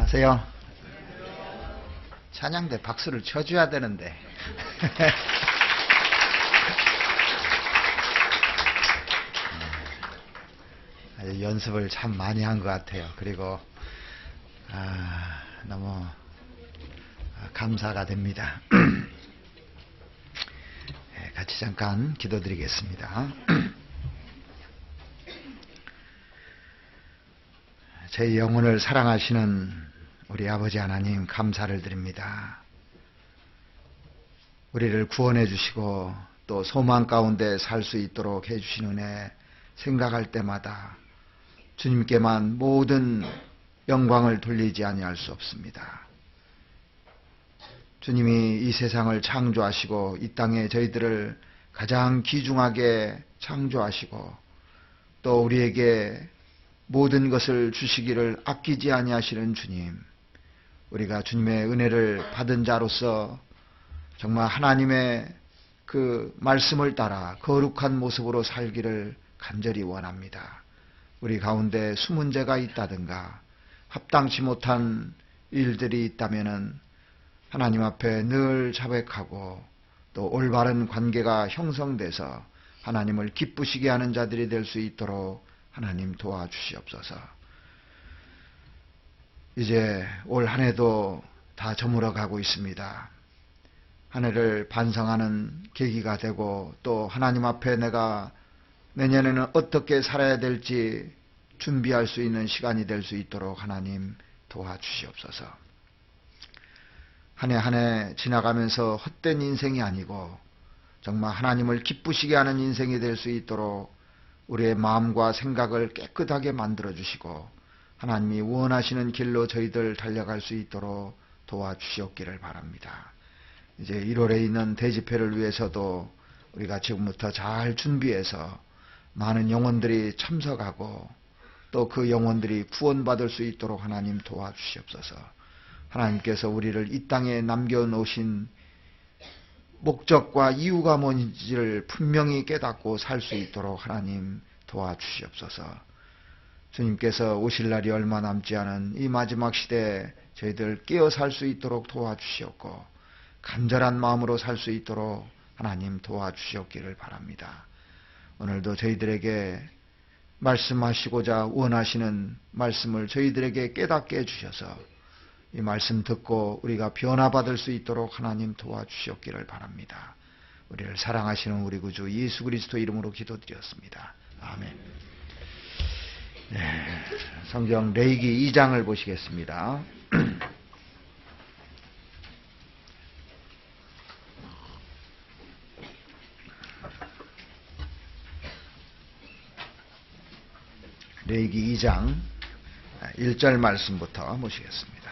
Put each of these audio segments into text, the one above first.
안녕하세요. 찬양대 박수를 쳐줘야 되는데. 연습을 참 많이 한 것 같아요. 그리고 너무 감사가 됩니다. 같이 잠깐 기도드리겠습니다. 제 영혼을 사랑하시는 우리 아버지 하나님 감사를 드립니다. 우리를 구원해 주시고 또 소망 가운데 살 수 있도록 해 주신 은혜 생각할 때마다 주님께만 모든 영광을 돌리지 아니할 수 없습니다. 주님이 이 세상을 창조하시고 이 땅에 저희들을 가장 귀중하게 창조하시고 또 우리에게 모든 것을 주시기를 아끼지 아니하시는 주님, 우리가 주님의 은혜를 받은 자로서 정말 하나님의 그 말씀을 따라 거룩한 모습으로 살기를 간절히 원합니다. 우리 가운데 숨은 죄가 있다든가 합당치 못한 일들이 있다면은 하나님 앞에 늘 자백하고 또 올바른 관계가 형성돼서 하나님을 기쁘시게 하는 자들이 될 수 있도록 하나님 도와주시옵소서. 이제 올 한 해도 다 저물어 가고 있습니다. 한 해를 반성하는 계기가 되고 또 하나님 앞에 내가 내년에는 어떻게 살아야 될지 준비할 수 있는 시간이 될 수 있도록 하나님 도와주시옵소서. 한 해 한 해 지나가면서 헛된 인생이 아니고 정말 하나님을 기쁘시게 하는 인생이 될 수 있도록 우리의 마음과 생각을 깨끗하게 만들어주시고 하나님이 원하시는 길로 저희들 달려갈 수 있도록 도와주시옵기를 바랍니다. 이제 1월에 있는 대집회를 위해서도 우리가 지금부터 잘 준비해서 많은 영혼들이 참석하고 또 그 영혼들이 구원받을 수 있도록 하나님 도와주시옵소서. 하나님께서 우리를 이 땅에 남겨놓으신 목적과 이유가 뭔지를 분명히 깨닫고 살 수 있도록 하나님 도와주시옵소서. 주님께서 오실 날이 얼마 남지 않은 이 마지막 시대에 저희들 깨어 살 수 있도록 도와주시옵고 간절한 마음으로 살 수 있도록 하나님 도와주시옵기를 바랍니다. 오늘도 저희들에게 말씀하시고자 원하시는 말씀을 저희들에게 깨닫게 해주셔서 이 말씀 듣고 우리가 변화받을 수 있도록 하나님 도와주시옵기를 바랍니다. 우리를 사랑하시는 우리 구주 예수 그리스도 이름으로 기도드렸습니다. 아멘. 네, 성경 레위기 2장을 보시겠습니다. 레위기 2장 1절 말씀부터 보시겠습니다.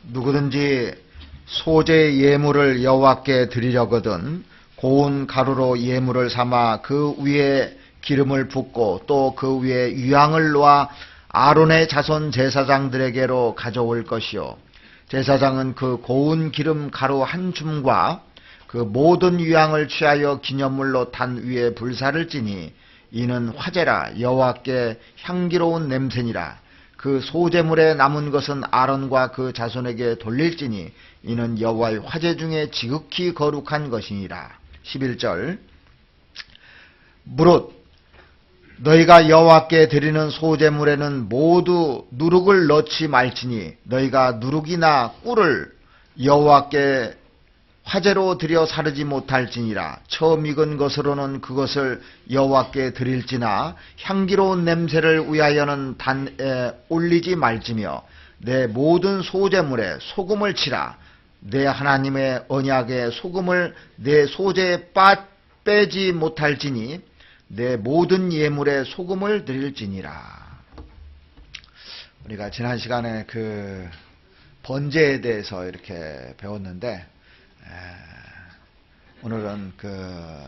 누구든지 소재 예물을 여호와께 드리려거든 고운 가루로 예물을 삼아 그 위에 기름을 붓고 또 그 위에 유향을 놓아 아론의 자손 제사장들에게로 가져올 것이요 제사장은 그 고운 기름 가루 한 줌과 그 모든 유향을 취하여 기념물로 단 위에 불사를 찌니 이는 화제라 여호와께 향기로운 냄새니라. 그 소제물에 남은 것은 아론과 그 자손에게 돌릴지니 이는 여호와의 화제 중에 지극히 거룩한 것이니라. 11절 무릇 너희가 여호와께 드리는 소제물에는 모두 누룩을 넣지 말지니 너희가 누룩이나 꿀을 여호와께 화제로 드려 사르지 못할지니라. 처음 익은 것으로는 그것을 여호와께 드릴지나 향기로운 냄새를 위하여는 단에 올리지 말지며 내 모든 소제물에 소금을 치라. 내 하나님의 언약의 소금을 내 소제에 빼지 못할지니 내 모든 예물에 소금을 드릴지니라. 우리가 지난 시간에 그 번제에 대해서 이렇게 배웠는데 오늘은 그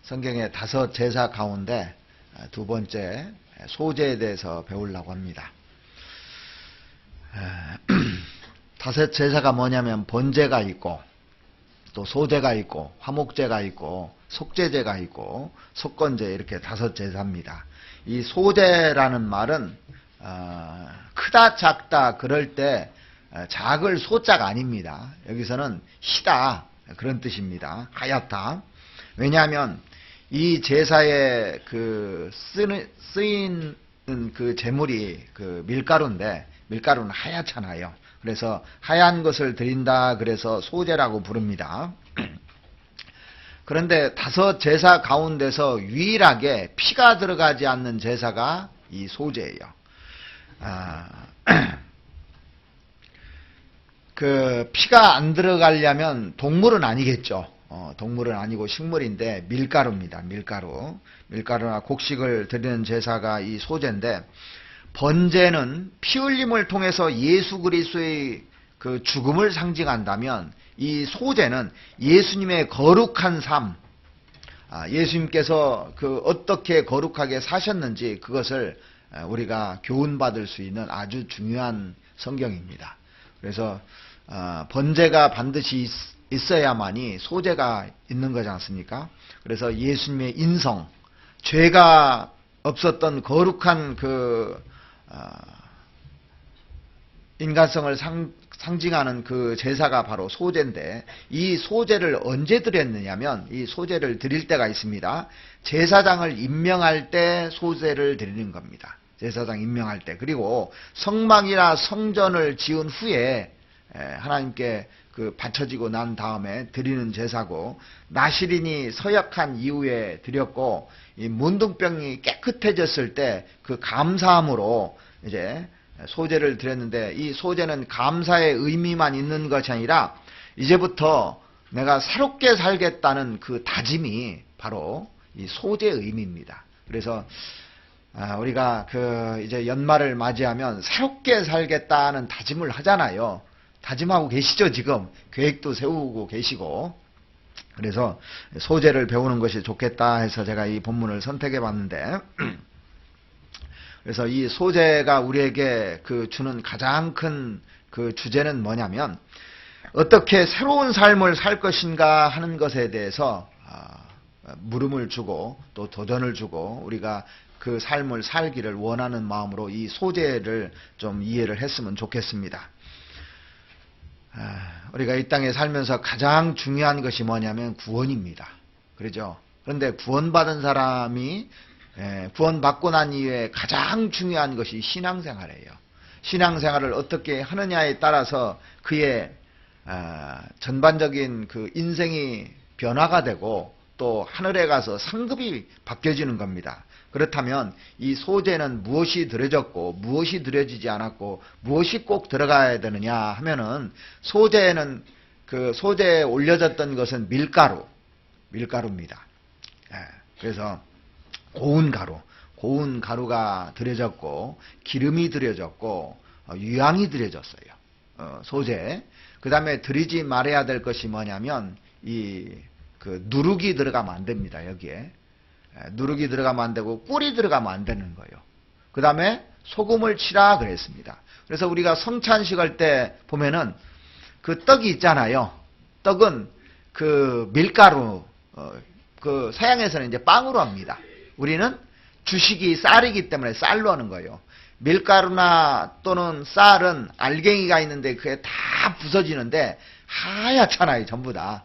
성경의 5 제사 가운데 두 번째 소제에 대해서 배우려고 합니다. 5 제사가 뭐냐면 번제가 있고 또 소제가 있고 화목제가 있고 속제제가 있고 속건제 이렇게 5제사입니다. 이 소제라는 말은 크다 작다 그럴 때 작을 소자가 아닙니다. 여기서는 희다 그런 뜻입니다. 하얗다. 왜냐하면 이 제사에 쓰이는 그 제물이 그 밀가루인데 밀가루는 하얗잖아요. 그래서 하얀 것을 드린다 그래서 소제라고 부릅니다. 그런데 5제사 가운데서 유일하게 피가 들어가지 않는 제사가 이 소제예요. 그 피가 안 들어가려면 동물은 아니겠죠. 동물은 아니고 식물인데 밀가루입니다. 밀가루나 곡식을 드리는 제사가 이 소제인데, 번제는 피 흘림을 통해서 예수 그리스도의 그 죽음을 상징한다면, 이 소제는 예수님의 거룩한 삶, 예수님께서 그 어떻게 거룩하게 사셨는지 그것을 우리가 교훈받을 수 있는 아주 중요한 성경입니다. 그래서 번제가 반드시 있어야만이 소제가 있는 거지 않습니까? 그래서 예수님의 인성, 죄가 없었던 거룩한 그 인간성을 상징하는 그 제사가 바로 소제인데, 이 소제를 언제 드렸느냐면, 이 소제를 드릴 때가 있습니다. 제사장을 임명할 때 소제를 드리는 겁니다. 제사장 임명할 때. 그리고 성막이나 성전을 지은 후에 하나님께 그 바쳐지고 난 다음에 드리는 제사고, 나시린이 서약한 이후에 드렸고, 이 문둥병이 깨끗해졌을 때 그 감사함으로 이제 소제를 드렸는데, 이 소제는 감사의 의미만 있는 것이 아니라 이제부터 내가 새롭게 살겠다는 그 다짐이 바로 이 소제의 의미입니다. 그래서 우리가 그 이제 연말을 맞이하면 새롭게 살겠다는 다짐을 하잖아요. 다짐하고 계시죠, 지금? 계획도 세우고 계시고. 그래서 소제를 배우는 것이 좋겠다 해서 제가 이 본문을 선택해 봤는데, 그래서 이 소제가 우리에게 그 주는 가장 큰 그 주제는 뭐냐면, 어떻게 새로운 삶을 살 것인가 하는 것에 대해서 물음을 주고 또 도전을 주고, 우리가 그 삶을 살기를 원하는 마음으로 이 소제를 좀 이해를 했으면 좋겠습니다. 우리가 이 땅에 살면서 가장 중요한 것이 뭐냐면 구원입니다. 그렇죠? 그런데 구원받은 사람이 구원받고 난 이후에 가장 중요한 것이 신앙생활이에요. 신앙생활을 어떻게 하느냐에 따라서 그의 전반적인 그 인생이 변화가 되고 또 하늘에 가서 상급이 바뀌어지는 겁니다. 그렇다면 이 소제는 무엇이 드려졌고 무엇이 드려지지 않았고 무엇이 꼭 들어가야 되느냐 하면은, 소제는 그 소제에 올려졌던 것은 밀가루입니다. 그래서 고운 가루가 드려졌고 기름이 드려졌고 유향이 드려졌어요. 소제. 그 다음에 드리지 말아야 될 것이 뭐냐면, 이 그 누룩이 들어가면 안 됩니다. 여기에 누룩이 들어가면 안 되고 꿀이 들어가면 안 되는 거예요. 그 다음에 소금을 치라 그랬습니다. 그래서 우리가 성찬식 할 때 보면은 그 떡이 있잖아요. 떡은 그 밀가루, 그 서양에서는 이제 빵으로 합니다. 우리는 주식이 쌀이기 때문에 쌀로 하는 거예요. 밀가루나 또는 쌀은 알갱이가 있는데 그게 다 부서지는데 하얗잖아요, 전부 다.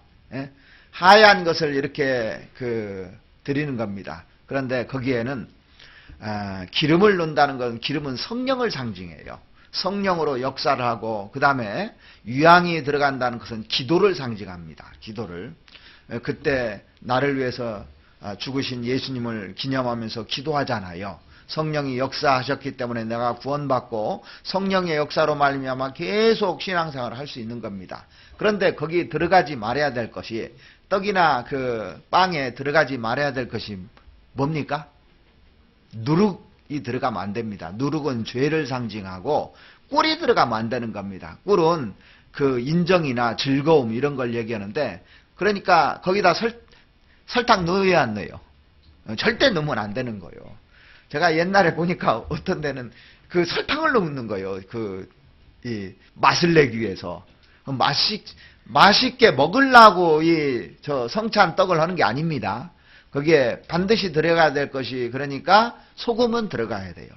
하얀 것을 이렇게 드리는 겁니다. 그런데 거기에는 기름을 넣는다는 건, 기름은 성령을 상징해요. 성령으로 역사를 하고, 그 다음에 유향이 들어간다는 것은 기도를 상징합니다. 기도를. 그때 나를 위해서 죽으신 예수님을 기념하면서 기도하잖아요. 성령이 역사하셨기 때문에 내가 구원받고 성령의 역사로 말미암아 계속 신앙생활을 할 수 있는 겁니다. 그런데 거기 들어가지 말아야 될 것이, 떡이나 그 빵에 들어가지 말아야 될 것이 뭡니까? 누룩이 들어가면 안 됩니다. 누룩은 죄를 상징하고 꿀이 들어가면 안 되는 겁니다. 꿀은 그 인정이나 즐거움 이런 걸 얘기하는데, 그러니까 거기다 설탕 넣어야 안 넣어요. 절대 넣으면 안 되는 거예요. 제가 옛날에 보니까 어떤 데는 그 설탕을 넣는 거예요. 이 맛을 내기 위해서. 맛있게 먹으려고 저 성찬 떡을 하는 게 아닙니다. 거기에 반드시 들어가야 될 것이, 그러니까 소금은 들어가야 돼요.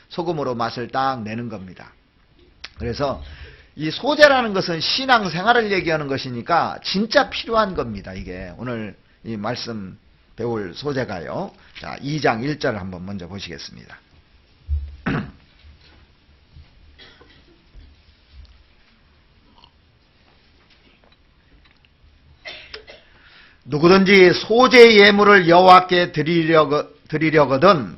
소금으로 맛을 딱 내는 겁니다. 그래서 이 소제라는 것은 신앙생활을 얘기하는 것이니까 진짜 필요한 겁니다. 이게 오늘 이 말씀 배울 소제가요. 자, 2장 1절을 한번 먼저 보시겠습니다. 누구든지 소제 예물을 여호와께 드리려거든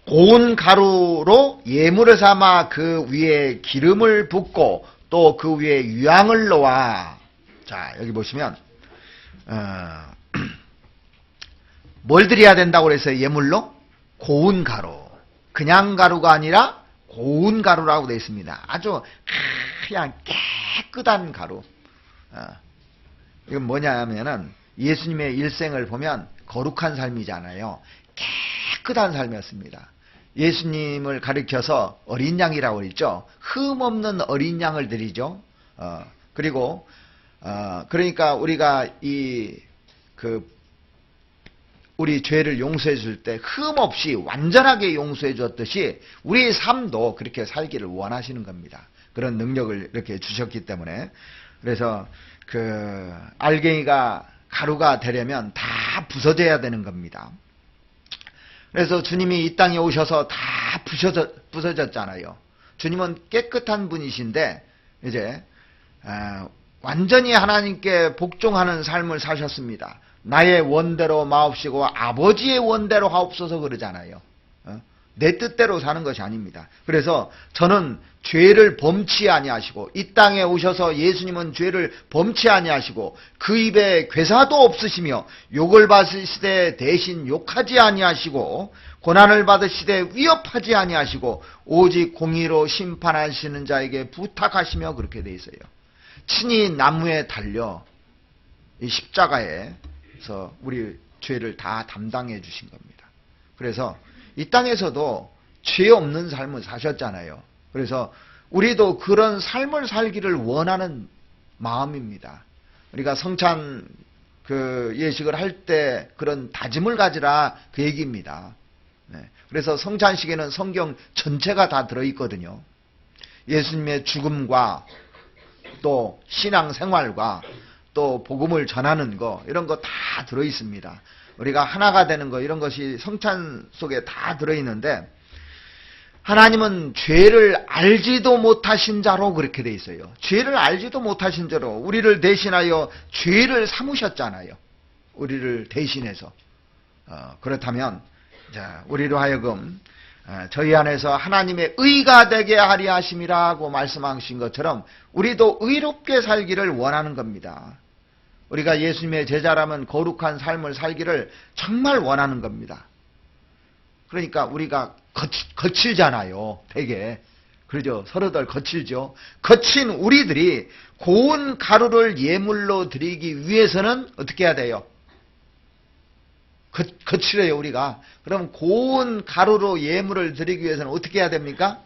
고운 가루로 예물을 삼아 그 위에 기름을 붓고 또 그 위에 유향을 놓아. 자, 여기 보시면 뭘 드려야 된다고 그랬어요? 예물로? 고운 가루. 그냥 가루가 아니라 고운 가루라고 되어 있습니다. 아주 그냥 깨끗한 가루. 이건 뭐냐 하면은 예수님의 일생을 보면 거룩한 삶이잖아요. 깨끗한 삶이었습니다. 예수님을 가리켜서 어린 양이라고 했죠. 흠 없는 어린 양을 드리죠. 그리고 그러니까 우리가 우리 죄를 용서해 줄 때 흠 없이 완전하게 용서해 줬듯이 우리의 삶도 그렇게 살기를 원하시는 겁니다. 그런 능력을 이렇게 주셨기 때문에. 그래서 알갱이가 가루가 되려면 다 부서져야 되는 겁니다. 그래서 주님이 이 땅에 오셔서 다 부서졌잖아요. 주님은 깨끗한 분이신데 이제 완전히 하나님께 복종하는 삶을 사셨습니다. 나의 원대로 마옵시고 아버지의 원대로 하옵소서 그러잖아요. 내 뜻대로 사는 것이 아닙니다. 그래서 저는 죄를 범치 아니하시고, 이 땅에 오셔서 예수님은 죄를 범치 아니하시고 그 입에 괴사도 없으시며 욕을 받으시되 대신 욕하지 아니하시고 고난을 받으시되 위협하지 아니하시고 오직 공의로 심판하시는 자에게 부탁하시며 그렇게 돼 있어요. 친히 나무에 달려 이 십자가에서 우리 죄를 다 담당해 주신 겁니다. 그래서 이 땅에서도 죄 없는 삶을 사셨잖아요. 그래서 우리도 그런 삶을 살기를 원하는 마음입니다. 우리가 성찬 예식을 할 때 그런 다짐을 가지라 그 얘기입니다. 그래서 성찬식에는 성경 전체가 다 들어있거든요. 예수님의 죽음과 또 신앙생활과 또 복음을 전하는 거, 이런 거 다 들어있습니다. 우리가 하나가 되는 거, 이런 것이 성찬 속에 다 들어있는데, 하나님은 죄를 알지도 못하신 자로 그렇게 돼 있어요. 죄를 알지도 못하신 자로 우리를 대신하여 죄를 삼으셨잖아요. 우리를 대신해서. 그렇다면 우리로 하여금 저희 안에서 하나님의 의가 되게 하려 하심이라고 말씀하신 것처럼 우리도 의롭게 살기를 원하는 겁니다. 우리가 예수님의 제자라면 거룩한 삶을 살기를 정말 원하는 겁니다. 그러니까 우리가 거칠잖아요. 되게. 그러죠. 서로들 거칠죠. 거친 우리들이 고운 가루를 예물로 드리기 위해서는 어떻게 해야 돼요? 거칠어요, 우리가. 그럼 고운 가루로 예물을 드리기 위해서는 어떻게 해야 됩니까?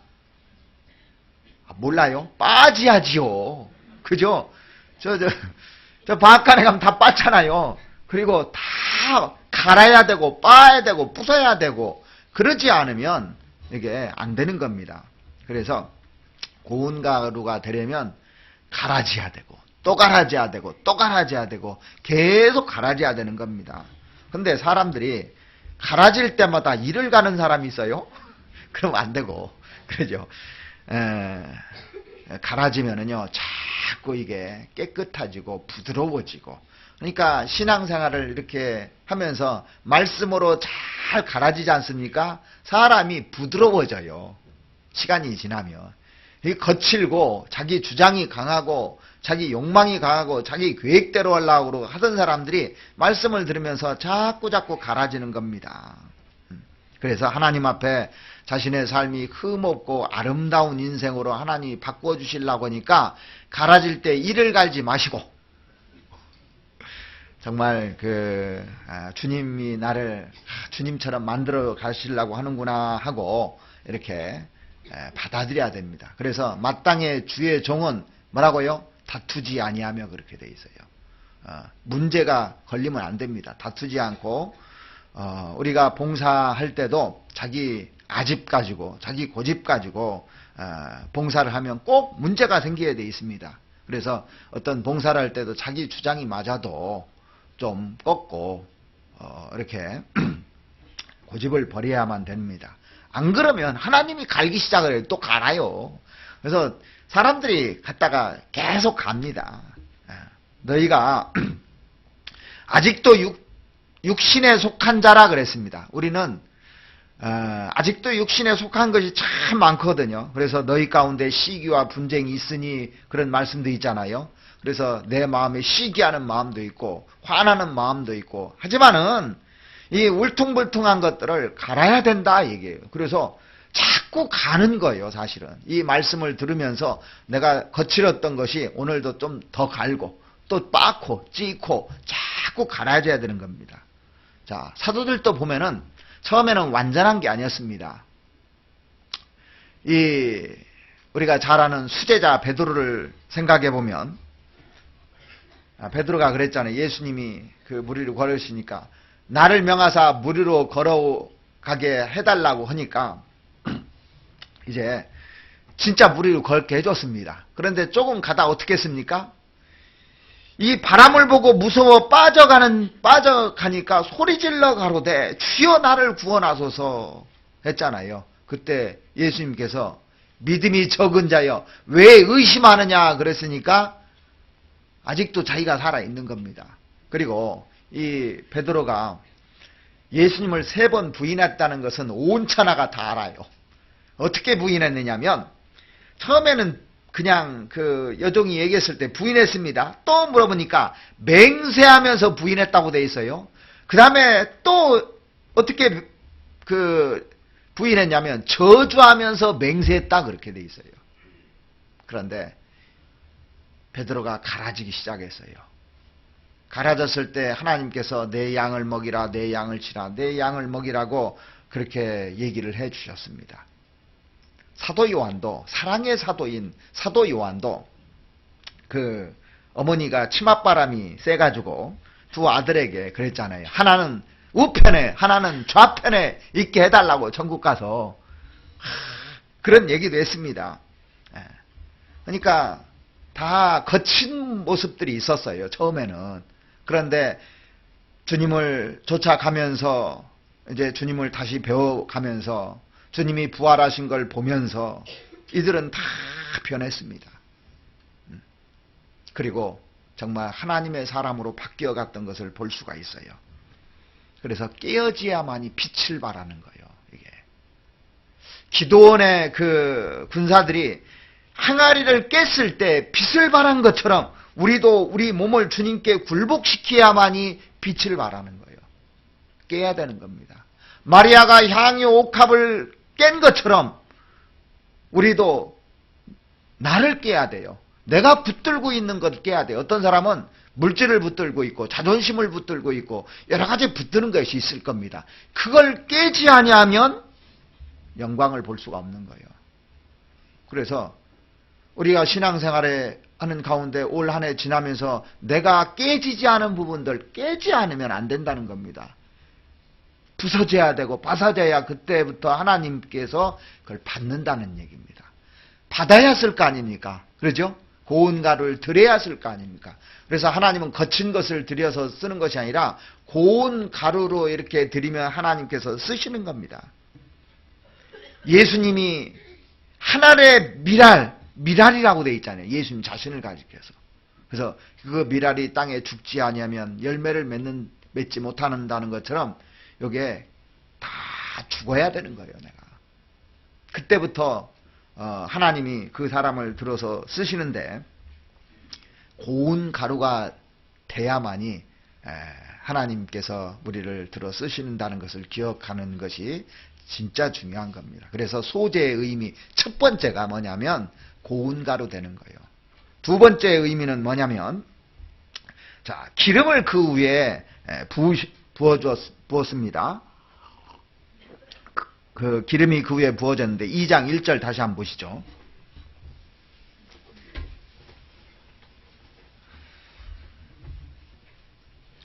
몰라요? 빠지야지요. 그죠? 저 바깥에 가면 다 빠잖아요. 그리고 다 갈아야 되고, 빠야 되고, 부숴야 되고, 그러지 않으면 이게 안 되는 겁니다. 그래서 고운 가루가 되려면 갈아져야 되고, 또 갈아져야 되고, 또 갈아져야 되고, 계속 갈아져야 되는 겁니다. 근데 사람들이 갈아질 때마다 일을 가는 사람이 있어요? 그럼 안 되고, 그러죠. 갈아지면은요, 자꾸 이게 깨끗해지고 부드러워지고. 그러니까 신앙생활을 이렇게 하면서 말씀으로 잘 갈아지지 않습니까? 사람이 부드러워져요. 시간이 지나면. 거칠고 자기 주장이 강하고 자기 욕망이 강하고 자기 계획대로 하려고 하던 사람들이 말씀을 들으면서 자꾸 갈아지는 겁니다. 그래서 하나님 앞에 자신의 삶이 흠없고 아름다운 인생으로 하나님이 바꿔주시려고 하니까 갈아질 때 이를 갈지 마시고, 정말 주님이 나를 주님처럼 만들어 가시려고 하는구나 하고 이렇게 받아들여야 됩니다. 그래서 마땅히 주의 종은 뭐라고요? 다투지 아니하며 그렇게 돼 있어요. 문제가 걸리면 안 됩니다. 다투지 않고 우리가 봉사할 때도 자기 아집 가지고 자기 고집 가지고 봉사를 하면 꼭 문제가 생기게 돼 있습니다. 그래서 어떤 봉사를 할 때도 자기 주장이 맞아도 좀 꺾고 이렇게 고집을 버려야만 됩니다. 안 그러면 하나님이 갈기 시작을 해요. 또 갈아요. 그래서 사람들이 갔다가 계속 갑니다. 너희가 아직도 육신에 속한 자라 그랬습니다. 우리는 아직도 육신에 속한 것이 참 많거든요. 그래서 너희 가운데 시기와 분쟁이 있으니 그런 말씀도 있잖아요. 그래서 내 마음에 시기하는 마음도 있고 화나는 마음도 있고 하지만은 이 울퉁불퉁한 것들을 갈아야 된다 얘기해요. 그래서 자꾸 가는 거예요. 사실은 이 말씀을 들으면서 내가 거칠었던 것이 오늘도 좀 더 갈고 또 빻고 찢고 자꾸 갈아줘야 되는 겁니다. 자, 사도들도 보면은 처음에는 완전한 게 아니었습니다. 우리가 잘 아는 수제자 베드로를 생각해 보면 베드로가 그랬잖아요. 예수님이 그 무리를 걸으시니까 나를 명하사 무리로 걸어가게 해달라고 하니까 이제 진짜 무리로 걸게 해줬습니다. 그런데 조금 가다 어떻게 했습니까? 이 바람을 보고 무서워 빠져가니까 소리질러 가로되 주여 나를 구원하소서 했잖아요. 그때 예수님께서 믿음이 적은 자여 왜 의심하느냐 그랬으니까 아직도 자기가 살아있는 겁니다. 그리고 이 베드로가 예수님을 3번 부인했다는 것은 온 천하가 다 알아요. 어떻게 부인했느냐면 처음에는 그냥 그 여종이 얘기했을 때 부인했습니다. 또 물어보니까 맹세하면서 부인했다고 돼 있어요. 그 다음에 또 어떻게 그 부인했냐면 저주하면서 맹세했다 그렇게 돼 있어요. 그런데 베드로가 갈아지기 시작했어요. 갈아졌을 때 하나님께서 내 양을 먹이라, 내 양을 치라, 내 양을 먹이라고 그렇게 얘기를 해 주셨습니다. 사도 요한도, 사랑의 사도인 사도 요한도 그 어머니가 치맛바람이 세가지고 두 아들에게 그랬잖아요. 하나는 우편에 하나는 좌편에 있게 해달라고 천국 가서 그런 얘기도 했습니다. 그러니까 다 거친 모습들이 있었어요. 처음에는. 그런데 주님을 쫓아가면서 이제 주님을 다시 배워가면서 주님이 부활하신 걸 보면서 이들은 다 변했습니다. 그리고 정말 하나님의 사람으로 바뀌어갔던 것을 볼 수가 있어요. 그래서 깨어져야만이 빛을 발하는 거예요. 이게 기도원의 그 군사들이 항아리를 깼을 때 빛을 발한 것처럼 우리도 우리 몸을 주님께 굴복시켜야만이 빛을 발하는 거예요. 깨야 되는 겁니다. 마리아가 향유 옥합을 깬 것처럼 우리도 나를 깨야 돼요. 내가 붙들고 있는 것 깨야 돼요. 어떤 사람은 물질을 붙들고 있고 자존심을 붙들고 있고 여러 가지 붙드는 것이 있을 겁니다. 그걸 깨지 아니하면 영광을 볼 수가 없는 거예요. 그래서 우리가 신앙생활에 하는 가운데 올 한 해 지나면서 내가 깨지지 않은 부분들 깨지 않으면 안 된다는 겁니다. 부서져야 되고 빠사져야 그때부터 하나님께서 그걸 받는다는 얘기입니다. 받아야 쓸 거 아닙니까? 그러죠? 고운 가루를 드려야 쓸 거 아닙니까? 그래서 하나님은 거친 것을 들여서 쓰는 것이 아니라 고운 가루로 이렇게 드리면 하나님께서 쓰시는 겁니다. 예수님이 하늘의 미랄이라고 되어 있잖아요. 예수님 자신을 가리켜서. 그래서 그 미랄이 땅에 죽지 아니하면 열매를 맺지 못한다는 것처럼 요게 다 죽어야 되는 거예요. 내가 그때부터 하나님이 그 사람을 들어서 쓰시는데 고운 가루가 돼야만이 하나님께서 우리를 들어 쓰신다는 것을 기억하는 것이 진짜 중요한 겁니다. 그래서 소재의 의미 첫 번째가 뭐냐면 고운 가루 되는 거예요. 두 번째 의미는 뭐냐면 자 기름을 그 위에 부었습니다. 그 기름이 그 위에 부어졌는데 2장 1절 다시 한번 보시죠.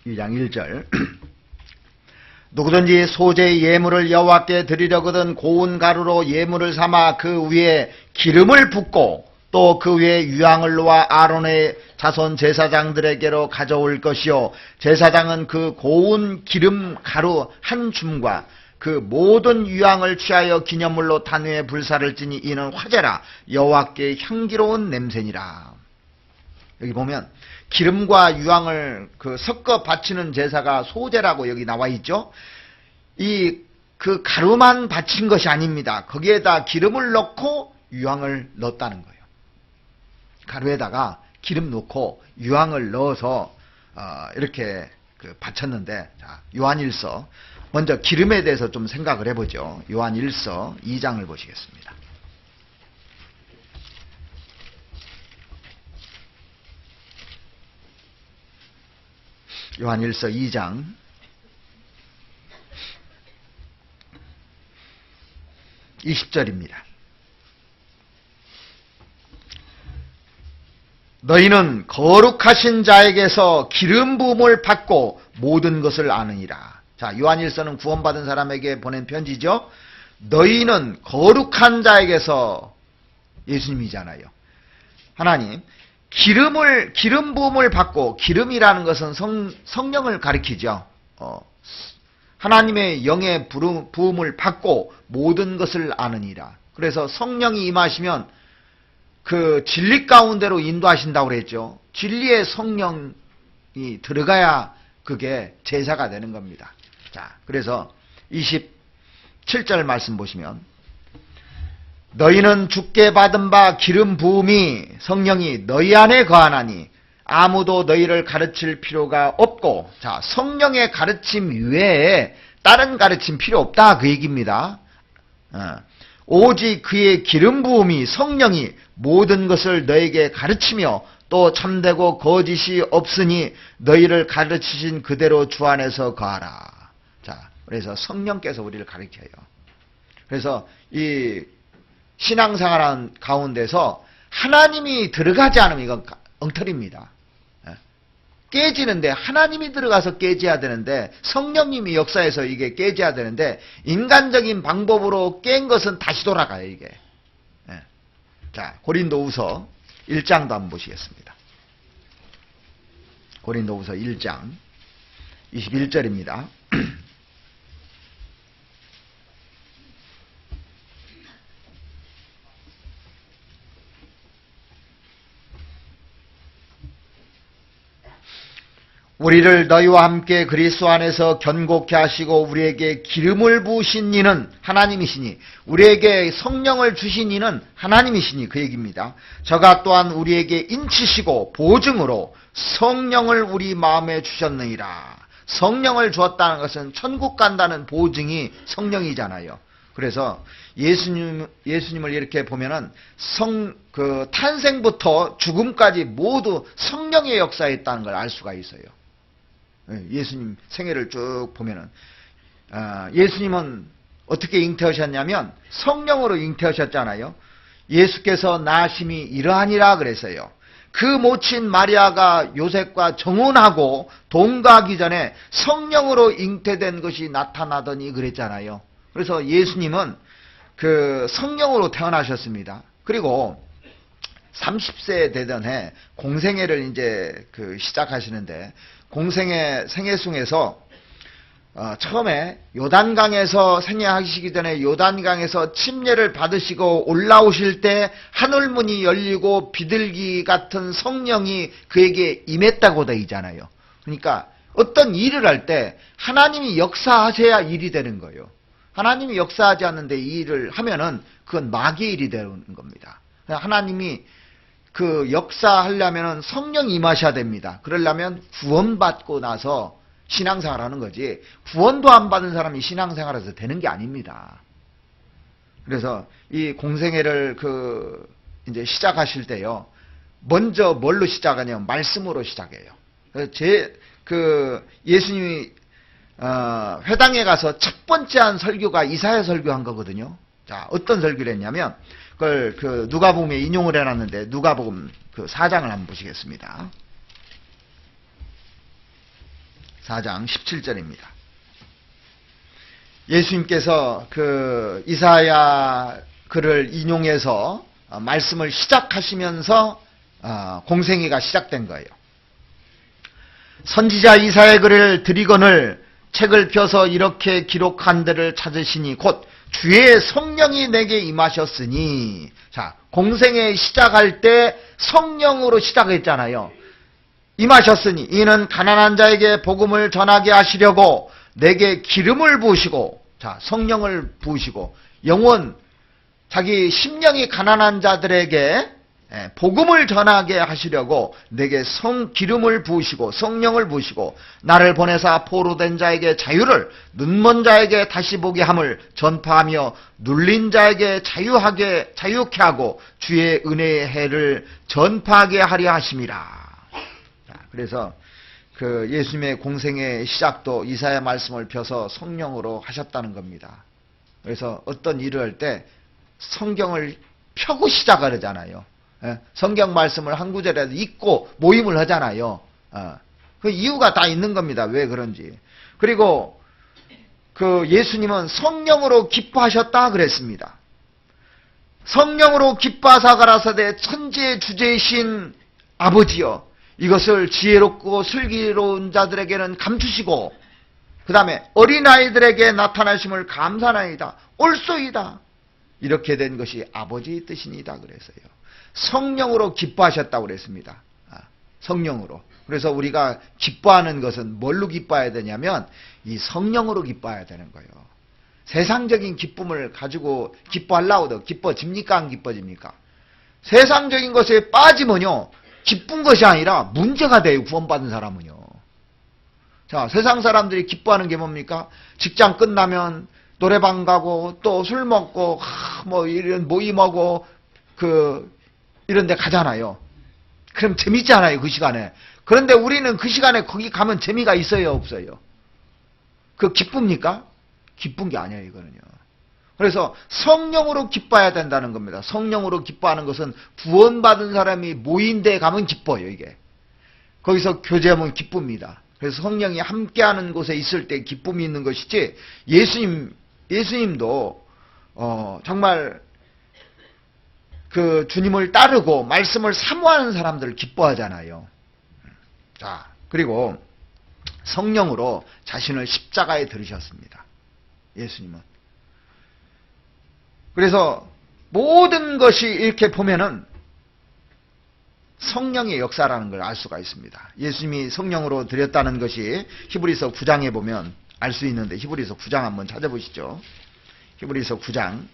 2장 1절 누구든지 소재의 예물을 여호와께 드리려거든 고운 가루로 예물을 삼아 그 위에 기름을 붓고 또 그 위에 유향을 놓아 아론의 자손 제사장들에게로 가져올 것이요 제사장은 그 고운 기름 가루 한 줌과 그 모든 유향을 취하여 기념물로 단 위에 불사를 지니 이는 화제라 여호와께 향기로운 냄새니라. 여기 보면 기름과 유향을 섞어 바치는 제사가 소제라고 여기 나와 있죠. 그 가루만 바친 것이 아닙니다. 거기에다 기름을 넣고 유향을 넣었다는 거예요. 가루에다가 기름 넣고 유향을 넣어서 이렇게 바쳤는데, 자, 요한일서 먼저 기름에 대해서 좀 생각을 해보죠. 요한일서 2장을 보시겠습니다. 요한일서 2장 20절입니다. 너희는 거룩하신 자에게서 기름 부음을 받고 모든 것을 아느니라. 자, 요한일서는 구원받은 사람에게 보낸 편지죠. 너희는 거룩한 자에게서, 예수님이잖아요. 하나님, 기름 부음을 받고, 기름이라는 것은 성령을 가리키죠. 하나님의 영의 부음을 받고 모든 것을 아느니라. 그래서 성령이 임하시면 그 진리 가운데로 인도하신다고 그랬죠. 진리의 성령이 들어가야 그게 제사가 되는 겁니다. 자, 그래서 27절 말씀 보시면 너희는 주께 받은 바 기름 부음이 성령이 너희 안에 거하나니 아무도 너희를 가르칠 필요가 없고, 자, 성령의 가르침 외에 다른 가르침 필요 없다 그 얘기입니다. 오직 그의 기름 부음이 성령이 모든 것을 너에게 가르치며 또 참되고 거짓이 없으니 너희를 가르치신 그대로 주 안에서 거하라. 자, 그래서 성령께서 우리를 가르쳐요. 그래서 이 신앙생활 가운데서 하나님이 들어가지 않으면 이건 엉터리입니다. 깨지는데 하나님이 들어가서 깨져야 되는데, 성령님이 역사해서 이게 깨져야 되는데, 인간적인 방법으로 깬 것은 다시 돌아가요, 이게. 자, 고린도후서 1장도 한번 보시겠습니다. 고린도후서 1장 21절입니다. 우리를 너희와 함께 그리스도 안에서 견고케 하시고 우리에게 기름을 부으신 이는 하나님이시니, 우리에게 성령을 주신 이는 하나님이시니 그 얘기입니다. 저가 또한 우리에게 인치시고 보증으로 성령을 우리 마음에 주셨느니라. 성령을 주었다는 것은 천국 간다는 보증이 성령이잖아요. 그래서 예수님을 이렇게 보면은 탄생부터 죽음까지 모두 성령의 역사에 있다는 걸 알 수가 있어요. 예수님 생애를 쭉 보면은, 예수님은 어떻게 잉태하셨냐면 성령으로 잉태하셨잖아요. 예수께서 나심이 이러하니라 그랬어요. 그 모친 마리아가 요셉과 정혼하고 동거하기 전에 성령으로 잉태된 것이 나타나더니 그랬잖아요. 그래서 예수님은 그 성령으로 태어나셨습니다. 그리고 30세 되던 해 공생애를 이제 시작하시는데, 공생애 생애송에서 처음에 요단강에서 생애하시기 전에 요단강에서 침례를 받으시고 올라오실 때 하늘문이 열리고 비둘기 같은 성령이 그에게 임했다고 되어 있잖아요. 그러니까 어떤 일을 할 때 하나님이 역사하셔야 일이 되는 거예요. 하나님이 역사하지 않는데 이 일을 하면은 그건 마귀의 일이 되는 겁니다. 하나님이 그 역사하려면 성령이 임하셔야 됩니다. 그러려면 구원받고 나서 신앙생활 하는 거지, 구원도 안 받은 사람이 신앙생활에서 되는 게 아닙니다. 그래서 이 공생애를 이제 시작하실 때요, 먼저 뭘로 시작하냐면 말씀으로 시작해요. 예수님이 회당에 가서 첫 번째 한 설교가 이사야 설교한 거거든요. 자, 어떤 설교를 했냐면 그걸 누가복음에 인용을 해놨는데, 누가복음 4장을 한번 보시겠습니다. 4장 17절입니다. 예수님께서 그 이사야 글을 인용해서 말씀을 시작하시면서 공생애가 시작된 거예요. 선지자 이사야 글을 드리거늘 책을 펴서 이렇게 기록한 데를 찾으시니 곧 주의 성령이 내게 임하셨으니. 자, 공생애 시작할 때 성령으로 시작했잖아요. 임하셨으니 이는 가난한 자에게 복음을 전하게 하시려고 내게 기름을 부으시고, 자, 성령을 부으시고, 영혼, 자기 심령이 가난한 자들에게 복음을 전하게 하시려고 내게 기름을 부으시고 성령을 부으시고 나를 보내사 포로된 자에게 자유를, 눈먼 자에게 다시 보게 함을 전파하며 눌린 자에게 자유케 하고 주의 은혜의 해를 전파하게 하려 하심이라. 그래서 그 예수님의 공생의 시작도 이사야 말씀을 펴서 성령으로 하셨다는 겁니다. 그래서 어떤 일을 할 때 성경을 펴고 시작을 하잖아요. 성경 말씀을 한 구절이라도 읽고 모임을 하잖아요. 그 이유가 다 있는 겁니다. 왜 그런지. 그리고 그 예수님은 성령으로 기뻐하셨다 그랬습니다. 성령으로 기뻐하사 가라사대 천지의 주제이신 아버지여, 이것을 지혜롭고 슬기로운 자들에게는 감추시고 그 다음에 어린아이들에게 나타나심을 감사나이다. 옳소이다. 이렇게 된 것이 아버지의 뜻이니다 그래서요. 성령으로 기뻐하셨다고 그랬습니다. 성령으로. 그래서 우리가 기뻐하는 것은 뭘로 기뻐해야 되냐면 이 성령으로 기뻐해야 되는 거예요. 세상적인 기쁨을 가지고 기뻐하려고도 기뻐집니까? 안 기뻐집니까? 세상적인 것에 빠지면요, 기쁜 것이 아니라 문제가 돼요. 구원받은 사람은요. 자, 세상 사람들이 기뻐하는 게 뭡니까? 직장 끝나면 노래방 가고 또 술 먹고 뭐 이런 모임하고 이런 데 가잖아요. 그럼 재밌잖아요, 그 시간에. 그런데 우리는 그 시간에 거기 가면 재미가 있어요, 없어요? 그 기쁩니까? 기쁜 게 아니에요, 이거는요. 그래서 성령으로 기뻐해야 된다는 겁니다. 성령으로 기뻐하는 것은 구원받은 사람이 모인 데에 가면 기뻐요, 이게. 거기서 교제하면 기쁩니다. 그래서 성령이 함께하는 곳에 있을 때 기쁨이 있는 것이지, 예수님도 정말 그 주님을 따르고 말씀을 사모하는 사람들을 기뻐하잖아요. 자, 그리고 성령으로 자신을 십자가에 들으셨습니다. 예수님은. 그래서 모든 것이 이렇게 보면은 성령의 역사라는 걸 알 수가 있습니다. 예수님이 성령으로 드렸다는 것이 히브리서 9장에 보면 알 수 있는데, 히브리서 9장 한번 찾아보시죠. 히브리서 9장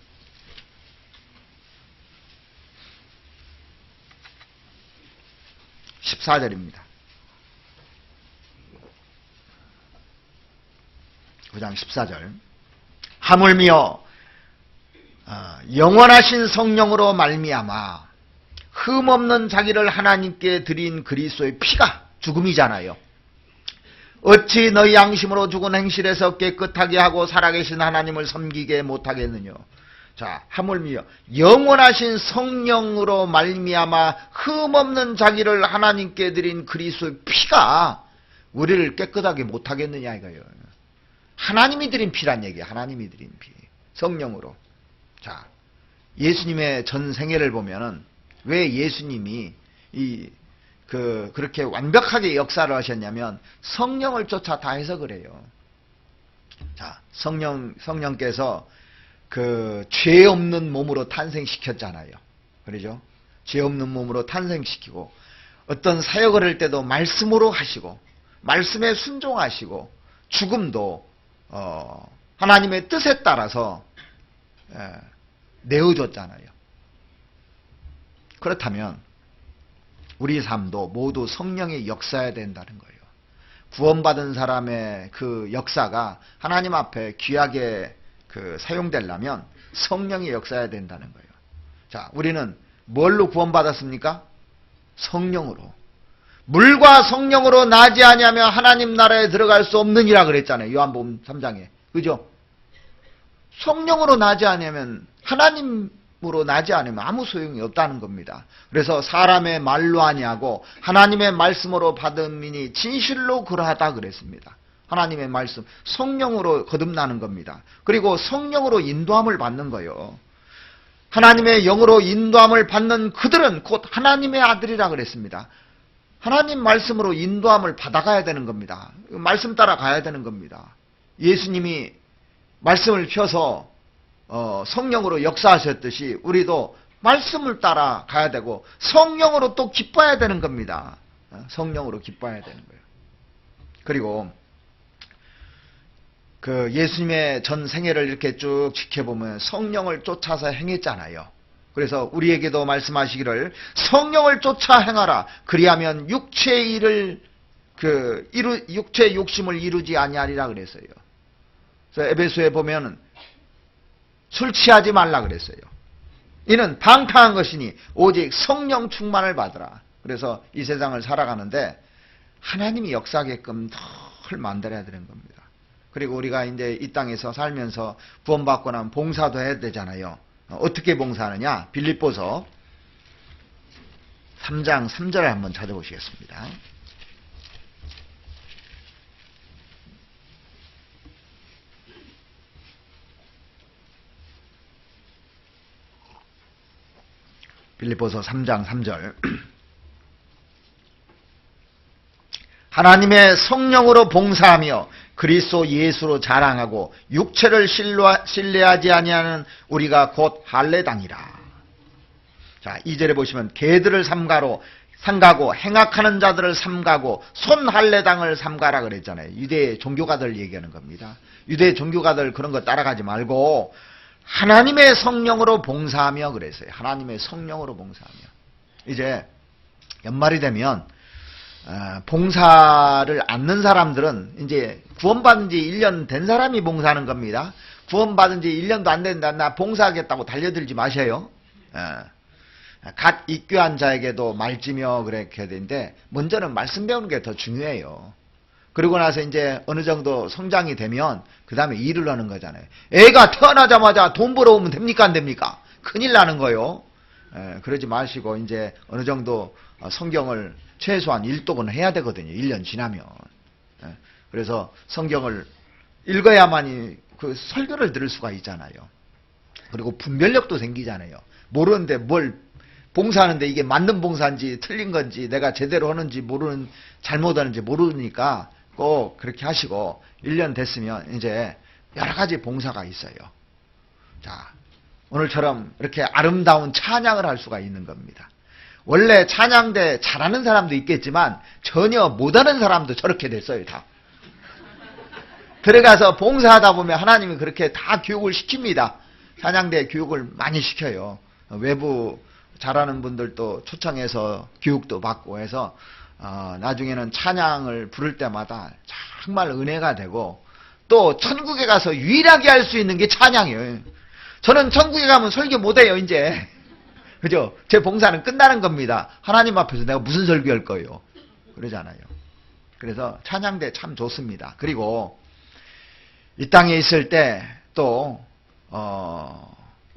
14절입니다. 9장 14절. 하물며 영원하신 성령으로 말미암아 흠없는 자기를 하나님께 드린 그리스도의 피가, 죽음이잖아요. 어찌 너희 양심으로 죽은 행실에서 깨끗하게 하고 살아계신 하나님을 섬기게 못하겠느냐. 자, 하물며 영원하신 성령으로 말미암아 흠없는 자기를 하나님께 드린 그리스도의 피가 우리를 깨끗하게 못하겠느냐 이거예요. 하나님이 드린 피란 얘기예요. 하나님이 드린 피. 성령으로. 자, 예수님의 전 생애를 보면은 왜 예수님이 그렇게 완벽하게 역사를 하셨냐면 성령을 쫓아 다 해서 그래요. 자, 성령께서 죄 없는 몸으로 탄생시켰잖아요. 그러죠? 죄 없는 몸으로 탄생시키고 어떤 사역을 할 때도 말씀으로 하시고 말씀에 순종하시고 죽음도 하나님의 뜻에 따라서 내어줬잖아요. 그렇다면 우리 삶도 모두 성령의 역사여야 된다는 거예요. 구원받은 사람의 그 역사가 하나님 앞에 귀하게 사용되려면 성령의 역사여야 된다는 거예요. 자, 우리는 뭘로 구원받았습니까? 성령으로. 물과 성령으로 나지 아니하면 하나님 나라에 들어갈 수 없느니라 그랬잖아요. 요한복음 3장에. 그죠? 성령으로 나지 아니하면, 하나님으로 나지 않으면 아무 소용이 없다는 겁니다. 그래서 사람의 말로 아니하고 하나님의 말씀으로 받음이니 진실로 그러하다 그랬습니다. 하나님의 말씀, 성령으로 거듭나는 겁니다. 그리고 성령으로 인도함을 받는 거예요. 하나님의 영으로 인도함을 받는 그들은 곧 하나님의 아들이라 그랬습니다. 하나님 말씀으로 인도함을 받아가야 되는 겁니다. 말씀 따라 가야 되는 겁니다. 예수님이 말씀을 펴서 성령으로 역사하셨듯이 우리도 말씀을 따라 가야 되고 성령으로 또 기뻐해야 되는 겁니다. 성령으로 기뻐해야 되는 거예요. 그리고 그 예수님의 전 생애를 이렇게 쭉 지켜보면 성령을 쫓아서 행했잖아요. 그래서 우리에게도 말씀하시기를 성령을 쫓아 행하라. 그리하면 육체의 일을 육체의 욕심을 이루지 아니하리라 그랬어요. 그래서 에베소에 보면 술 취하지 말라 그랬어요. 이는 방탕한 것이니 오직 성령 충만을 받으라. 그래서 이 세상을 살아가는데 하나님이 역사하게끔 늘 만들어야 되는 겁니다. 그리고 우리가 이제 이 땅에서 살면서 구원받고 나면 봉사도 해야 되잖아요. 어떻게 봉사하느냐? 빌립보서 3장 3절을 한번 찾아보시겠습니다. 빌립보서 3장 3절. 하나님의 성령으로 봉사하며 그리스도 예수로 자랑하고 육체를 신뢰하지 아니하는 우리가 곧 할례당이라. 자, 2절에 보시면 개들을 삼가고 행악하는 자들을 삼가고 손 할례당을 삼가라 그랬잖아요. 유대 종교가들 얘기하는 겁니다. 유대 종교가들 그런 거 따라가지 말고 하나님의 성령으로 봉사하며 그랬어요. 하나님의 성령으로 봉사하며. 이제 연말이 되면 봉사를 않는 사람들은 이제 구원받은 지 1년 된 사람이 봉사하는 겁니다. 구원받은 지 1년도 안 된다. 나 봉사하겠다고 달려들지 마세요. 갓 입교한 자에게도 말지며 그렇게 되는데 먼저는 말씀 배우는 게 더 중요해요. 그러고 나서 이제 어느 정도 성장이 되면 그 다음에 일을 하는 거잖아요. 애가 태어나자마자 돈 벌어오면 됩니까 안 됩니까? 큰일 나는 거요. 그러지 마시고 이제 어느 정도 성경을 최소한 1독은 해야 되거든요. 1년 지나면. 그래서 성경을 읽어야만이 그 설교를 들을 수가 있잖아요. 그리고 분별력도 생기잖아요. 모르는데 뭘 봉사하는데 이게 맞는 봉사인지 틀린 건지 내가 제대로 하는지 모르는 잘못하는지 모르니까 꼭 그렇게 하시고 1년 됐으면 이제 여러 가지 봉사가 있어요. 자, 오늘처럼 이렇게 아름다운 찬양을 할 수가 있는 겁니다. 원래 찬양대 잘하는 사람도 있겠지만 전혀 못하는 사람도 저렇게 됐어요. 다 들어가서 봉사하다 보면 하나님이 그렇게 다 교육을 시킵니다. 찬양대 교육을 많이 시켜요. 외부 잘하는 분들도 초청해서 교육도 받고 해서 나중에는 찬양을 부를 때마다 정말 은혜가 되고 또 천국에 가서 유일하게 할 수 있는 게 찬양이에요. 저는 천국에 가면 설교 못해요 이제. 그죠? 제 봉사는 끝나는 겁니다. 하나님 앞에서 내가 무슨 설교할 거예요. 그러잖아요. 그래서 찬양대 참 좋습니다. 그리고 이 땅에 있을 때 또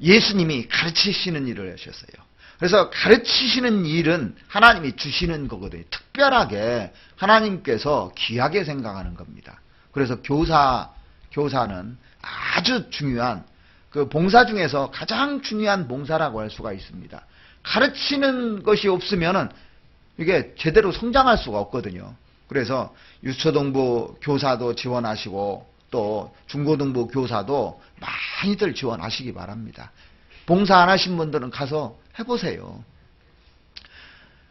예수님이 가르치시는 일을 하셨어요. 그래서 가르치시는 일은 하나님이 주시는 거거든요. 특별하게 하나님께서 귀하게 생각하는 겁니다. 그래서 교사는 아주 중요한 그 봉사 중에서 가장 중요한 봉사라고 할 수가 있습니다. 가르치는 것이 없으면은 이게 제대로 성장할 수가 없거든요. 그래서 유초등부 교사도 지원하시고 또 중고등부 교사도 많이들 지원하시기 바랍니다. 봉사 안 하신 분들은 가서 해보세요.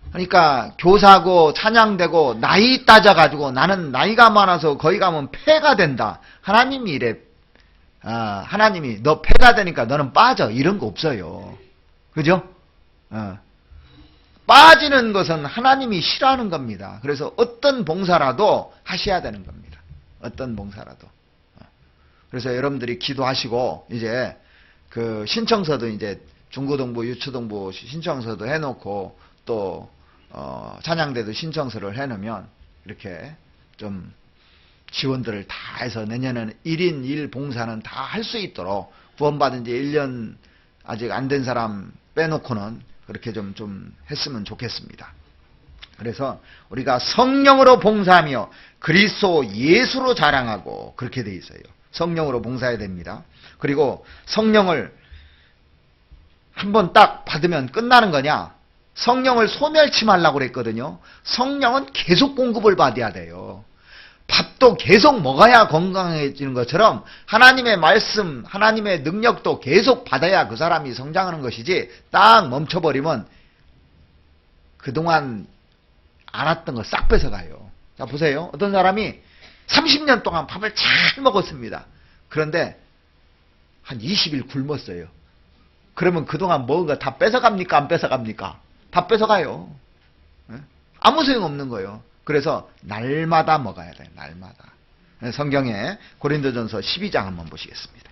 그러니까 교사고 찬양되고 나이 따져가지고 나는 나이가 많아서 거기 가면 폐가 된다. 하나님이 이래. 하나님이 너 폐가 되니까 너는 빠져. 이런 거 없어요. 그죠? 빠지는 것은 하나님이 싫어하는 겁니다. 그래서 어떤 봉사라도 하셔야 되는 겁니다. 어떤 봉사라도. 그래서 여러분들이 기도하시고 이제 그 신청서도 이제 중고등부, 유초등부 신청서도 해놓고 또 찬양대도 신청서를 해놓으면 이렇게 좀 지원들을 다 해서 내년에는 1인 1 봉사는 다 할 수 있도록 구원받은 지 1년 아직 안 된 사람 빼놓고는 그렇게 좀 했으면 좋겠습니다. 그래서 우리가 성령으로 봉사하며 그리스도 예수로 자랑하고 그렇게 돼 있어요. 성령으로 봉사해야 됩니다. 그리고 성령을 한번 딱 받으면 끝나는 거냐? 성령을 소멸치 말라고 그랬거든요. 성령은 계속 공급을 받아야 돼요. 밥도 계속 먹어야 건강해지는 것처럼 하나님의 말씀, 하나님의 능력도 계속 받아야 그 사람이 성장하는 것이지 딱 멈춰버리면 그동안 안 왔던 거 싹 뺏어가요. 자, 보세요. 어떤 사람이 30년 동안 밥을 잘 먹었습니다. 그런데 한 20일 굶었어요. 그러면 그동안 먹은 거 다 뺏어갑니까? 안 뺏어갑니까? 다 뺏어가요. 아무 소용없는 거예요. 그래서 날마다 먹어야 돼요. 날마다. 성경에 고린도전서 12장 한번 보시겠습니다.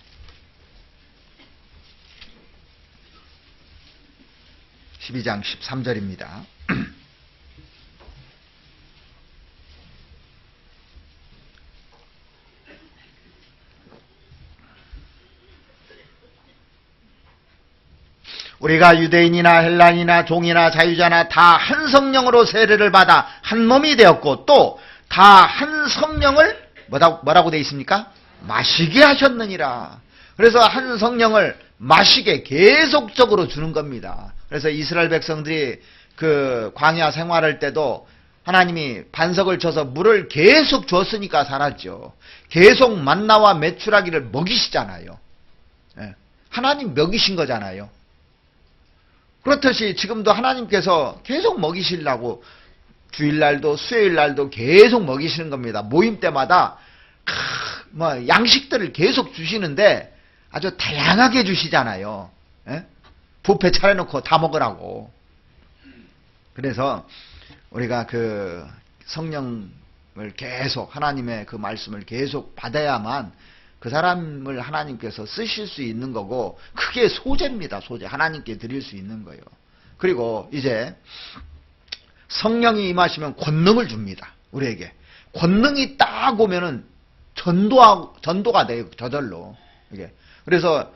12장 13절입니다. 우리가 유대인이나 헬란이나 종이나 자유자나 다 한 성령으로 세례를 받아 한 몸이 되었고 또 다 한 성령을 뭐라고 되어 있습니까? 마시게 하셨느니라. 그래서 한 성령을 마시게 계속적으로 주는 겁니다. 그래서 이스라엘 백성들이 그 광야 생활할 때도 하나님이 반석을 쳐서 물을 계속 줬으니까 살았죠. 계속 만나와 메추라기를 먹이시잖아요. 하나님 먹이신 거잖아요. 그렇듯이 지금도 하나님께서 계속 먹이시려고 주일날도 수요일날도 계속 먹이시는 겁니다. 모임 때마다 양식들을 계속 주시는데 아주 다양하게 주시잖아요. 뷔페 차려놓고 다 먹으라고. 그래서 우리가 그 성령을 계속 하나님의 그 말씀을 계속 받아야만 그 사람을 하나님께서 쓰실 수 있는 거고 그게 소재입니다. 소재. 하나님께 드릴 수 있는 거예요. 그리고 이제 성령이 임하시면 권능을 줍니다. 우리에게. 권능이 딱 오면은 전도가 돼요. 저절로. 이게. 그래서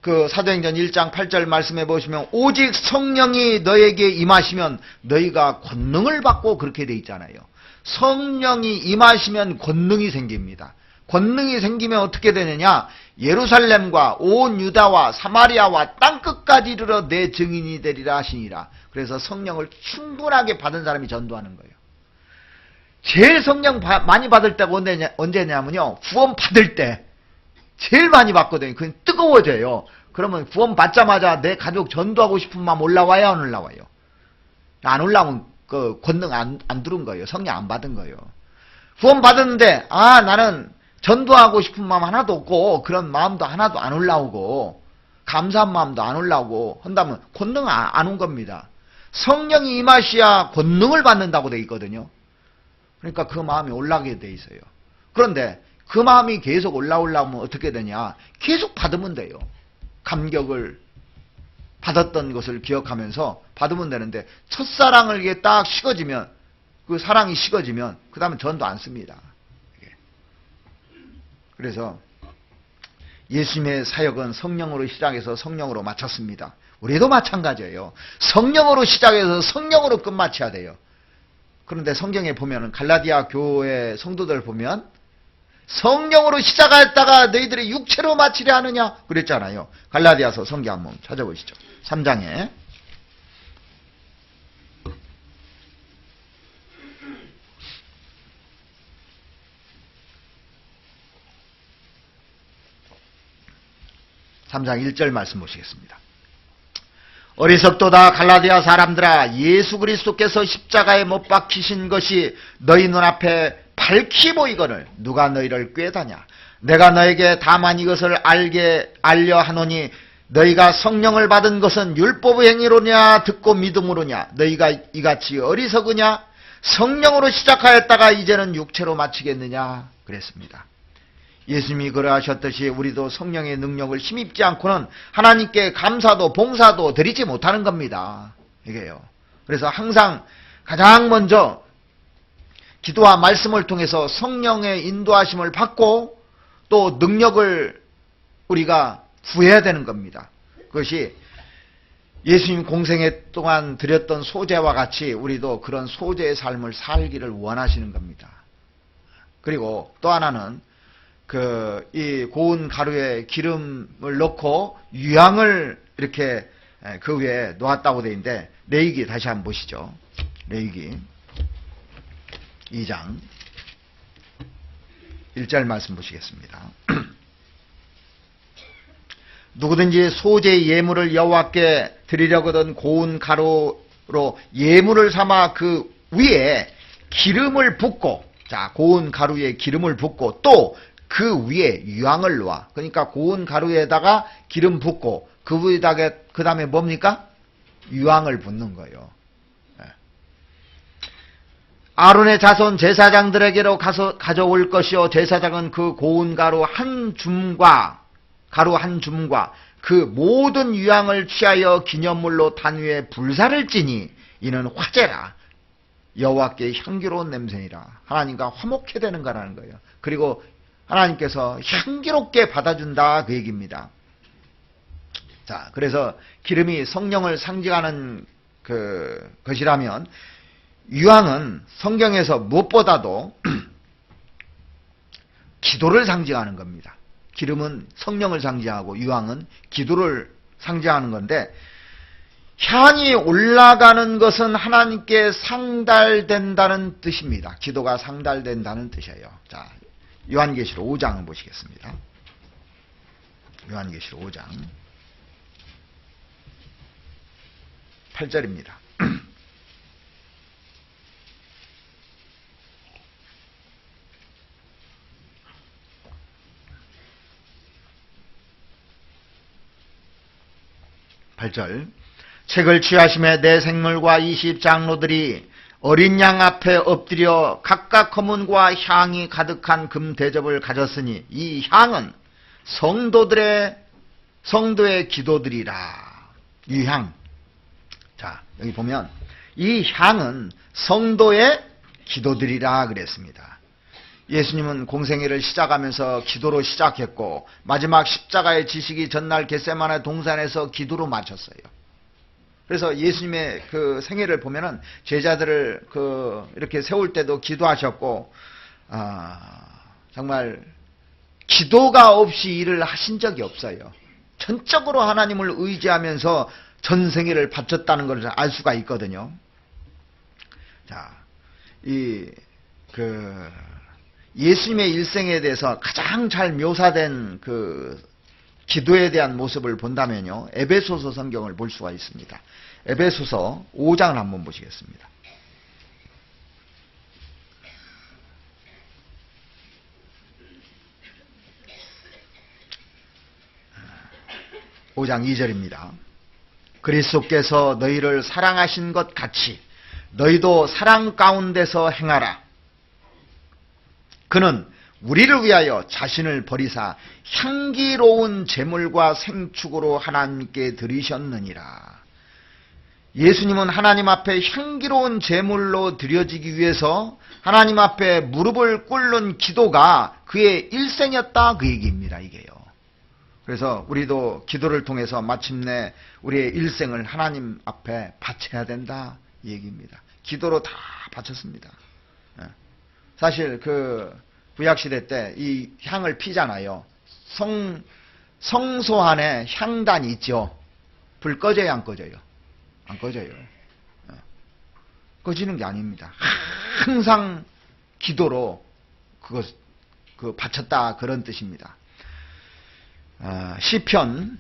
그 사도행전 1장 8절 말씀해 보시면 오직 성령이 너에게 임하시면 너희가 권능을 받고 그렇게 돼 있잖아요. 성령이 임하시면 권능이 생깁니다. 권능이 생기면 어떻게 되느냐? 예루살렘과 온 유다와 사마리아와 땅끝까지 이르러 내 증인이 되리라 하시니라. 그래서 성령을 충분하게 받은 사람이 전도하는 거예요. 제일 성령 많이 받을 때가 언제냐면요. 구원 받을 때 제일 많이 받거든요. 그건 뜨거워져요. 그러면 구원 받자마자 내 가족 전도하고 싶은 마음 올라와요? 안 올라와요? 안 올라오면 그 권능 안 들은 거예요. 성령 안 받은 거예요. 구원 받았는데 나는 전도하고 싶은 마음 하나도 없고 그런 마음도 하나도 안 올라오고 감사한 마음도 안 올라오고 한다면 권능 안 온 겁니다. 성령이 임하셔야 권능을 받는다고 돼 있거든요. 그러니까 그 마음이 올라가게 돼 있어요. 그런데 그 마음이 계속 올라오려면 어떻게 되냐? 계속 받으면 돼요. 감격을 받았던 것을 기억하면서 받으면 되는데 첫사랑을 이게 딱 식어지면 그 사랑이 식어지면 그 다음에 전도 안 씁니다. 그래서 예수님의 사역은 성령으로 시작해서 성령으로 마쳤습니다. 우리도 마찬가지예요. 성령으로 시작해서 성령으로 끝마쳐야 돼요. 그런데 성경에 보면 갈라디아 교회 성도들 보면 성령으로 시작했다가 너희들이 육체로 마치려 하느냐 그랬잖아요. 갈라디아서 성경 한번 찾아보시죠. 3장에 (3장) 1절 말씀 보시겠습니다. 어리석도다 갈라디아 사람들아, 예수 그리스도께서 십자가에 못 박히신 것이 너희 눈앞에 밝히 보이거늘 누가 너희를 꾀다냐? 내가 너에게 다만 이것을 알려 하노니 너희가 성령을 받은 것은 율법의 행위로냐 듣고 믿음으로냐? 너희가 이같이 어리석으냐? 성령으로 시작하였다가 이제는 육체로 마치겠느냐? 그랬습니다. 예수님이 그러하셨듯이 우리도 성령의 능력을 힘입지 않고는 하나님께 감사도 봉사도 드리지 못하는 겁니다. 이게요. 그래서 항상 가장 먼저 기도와 말씀을 통해서 성령의 인도하심을 받고 또 능력을 우리가 구해야 되는 겁니다. 그것이 예수님 공생애 동안 드렸던 소재와 같이 우리도 그런 소재의 삶을 살기를 원하시는 겁니다. 그리고 또 하나는 이 고운 가루에 기름을 넣고 유향을 이렇게 그 위에 놓았다고 되어 있는데, 레위기 다시 한번 보시죠. 레위기 2장 1절 말씀 보시겠습니다. 누구든지 소재의 예물을 여호와께 드리려거든 고운 가루로 예물을 삼아 그 위에 기름을 붓고, 자, 고운 가루에 기름을 붓고 또 그 위에 유향을 놓아. 그러니까 고운 가루에다가 기름 붓고 그 위에다가 그 다음에 뭡니까? 유향을 붓는 거예요. 아론의 자손 제사장들에게로 가서 가져올 것이요, 제사장은 그 고운 가루 한 줌과 그 모든 유향을 취하여 기념물로 단 위에 불사를 찌니 이는 화제라, 여호와께 향기로운 냄새니라. 하나님과 화목해 되는 거라는 거예요. 그리고 하나님께서 향기롭게 받아준다, 그 얘기입니다. 자, 그래서 기름이 성령을 상징하는 것이라면 유향은 성경에서 무엇보다도 기도를 상징하는 겁니다. 기름은 성령을 상징하고 유향은 기도를 상징하는 건데, 향이 올라가는 것은 하나님께 상달된다는 뜻입니다. 기도가 상달된다는 뜻이에요. 자, 요한계시록 5장을 보시겠습니다. 요한계시록 5장 8절입니다. 책을 취하심에 내 생물과 20장로들이 어린 양 앞에 엎드려 각각 검은과 향이 가득한 금 대접을 가졌으니 이 향은 성도의 기도들이라. 이 향. 자, 여기 보면 이 향은 성도의 기도들이라 그랬습니다. 예수님은 공생애를 시작하면서 기도로 시작했고 마지막 십자가의 지시기 전날 겟세마네 동산에서 기도로 마쳤어요. 그래서 예수님의 그 생애를 보면은 제자들을 이렇게 세울 때도 기도하셨고, 정말 기도가 없이 일을 하신 적이 없어요. 전적으로 하나님을 의지하면서 전 생애를 바쳤다는 것을 알 수가 있거든요. 자, 예수님의 일생에 대해서 가장 잘 묘사된 기도에 대한 모습을 본다면요, 에베소서 성경을 볼 수가 있습니다. 에베소서 5장을 한번 보시겠습니다. (5장 2절입니다) 그리스도께서 너희를 사랑하신 것 같이 너희도 사랑 가운데서 행하라. 그는 우리를 위하여 자신을 버리사 향기로운 제물과 생축으로 하나님께 드리셨느니라. 예수님은 하나님 앞에 향기로운 제물로 드려지기 위해서 하나님 앞에 무릎을 꿇는 기도가 그의 일생이었다, 그 얘기입니다. 이게요. 그래서 우리도 기도를 통해서 마침내 우리의 일생을 하나님 앞에 바쳐야 된다, 이 얘기입니다. 기도로 다 바쳤습니다. 사실 구약시대 때 이 향을 피잖아요. 성소 안에 향단이 있죠. 불 꺼져요, 안 꺼져요? 안 꺼져요. 꺼지는 게 아닙니다. 항상 기도로 바쳤다, 그런 뜻입니다. 시편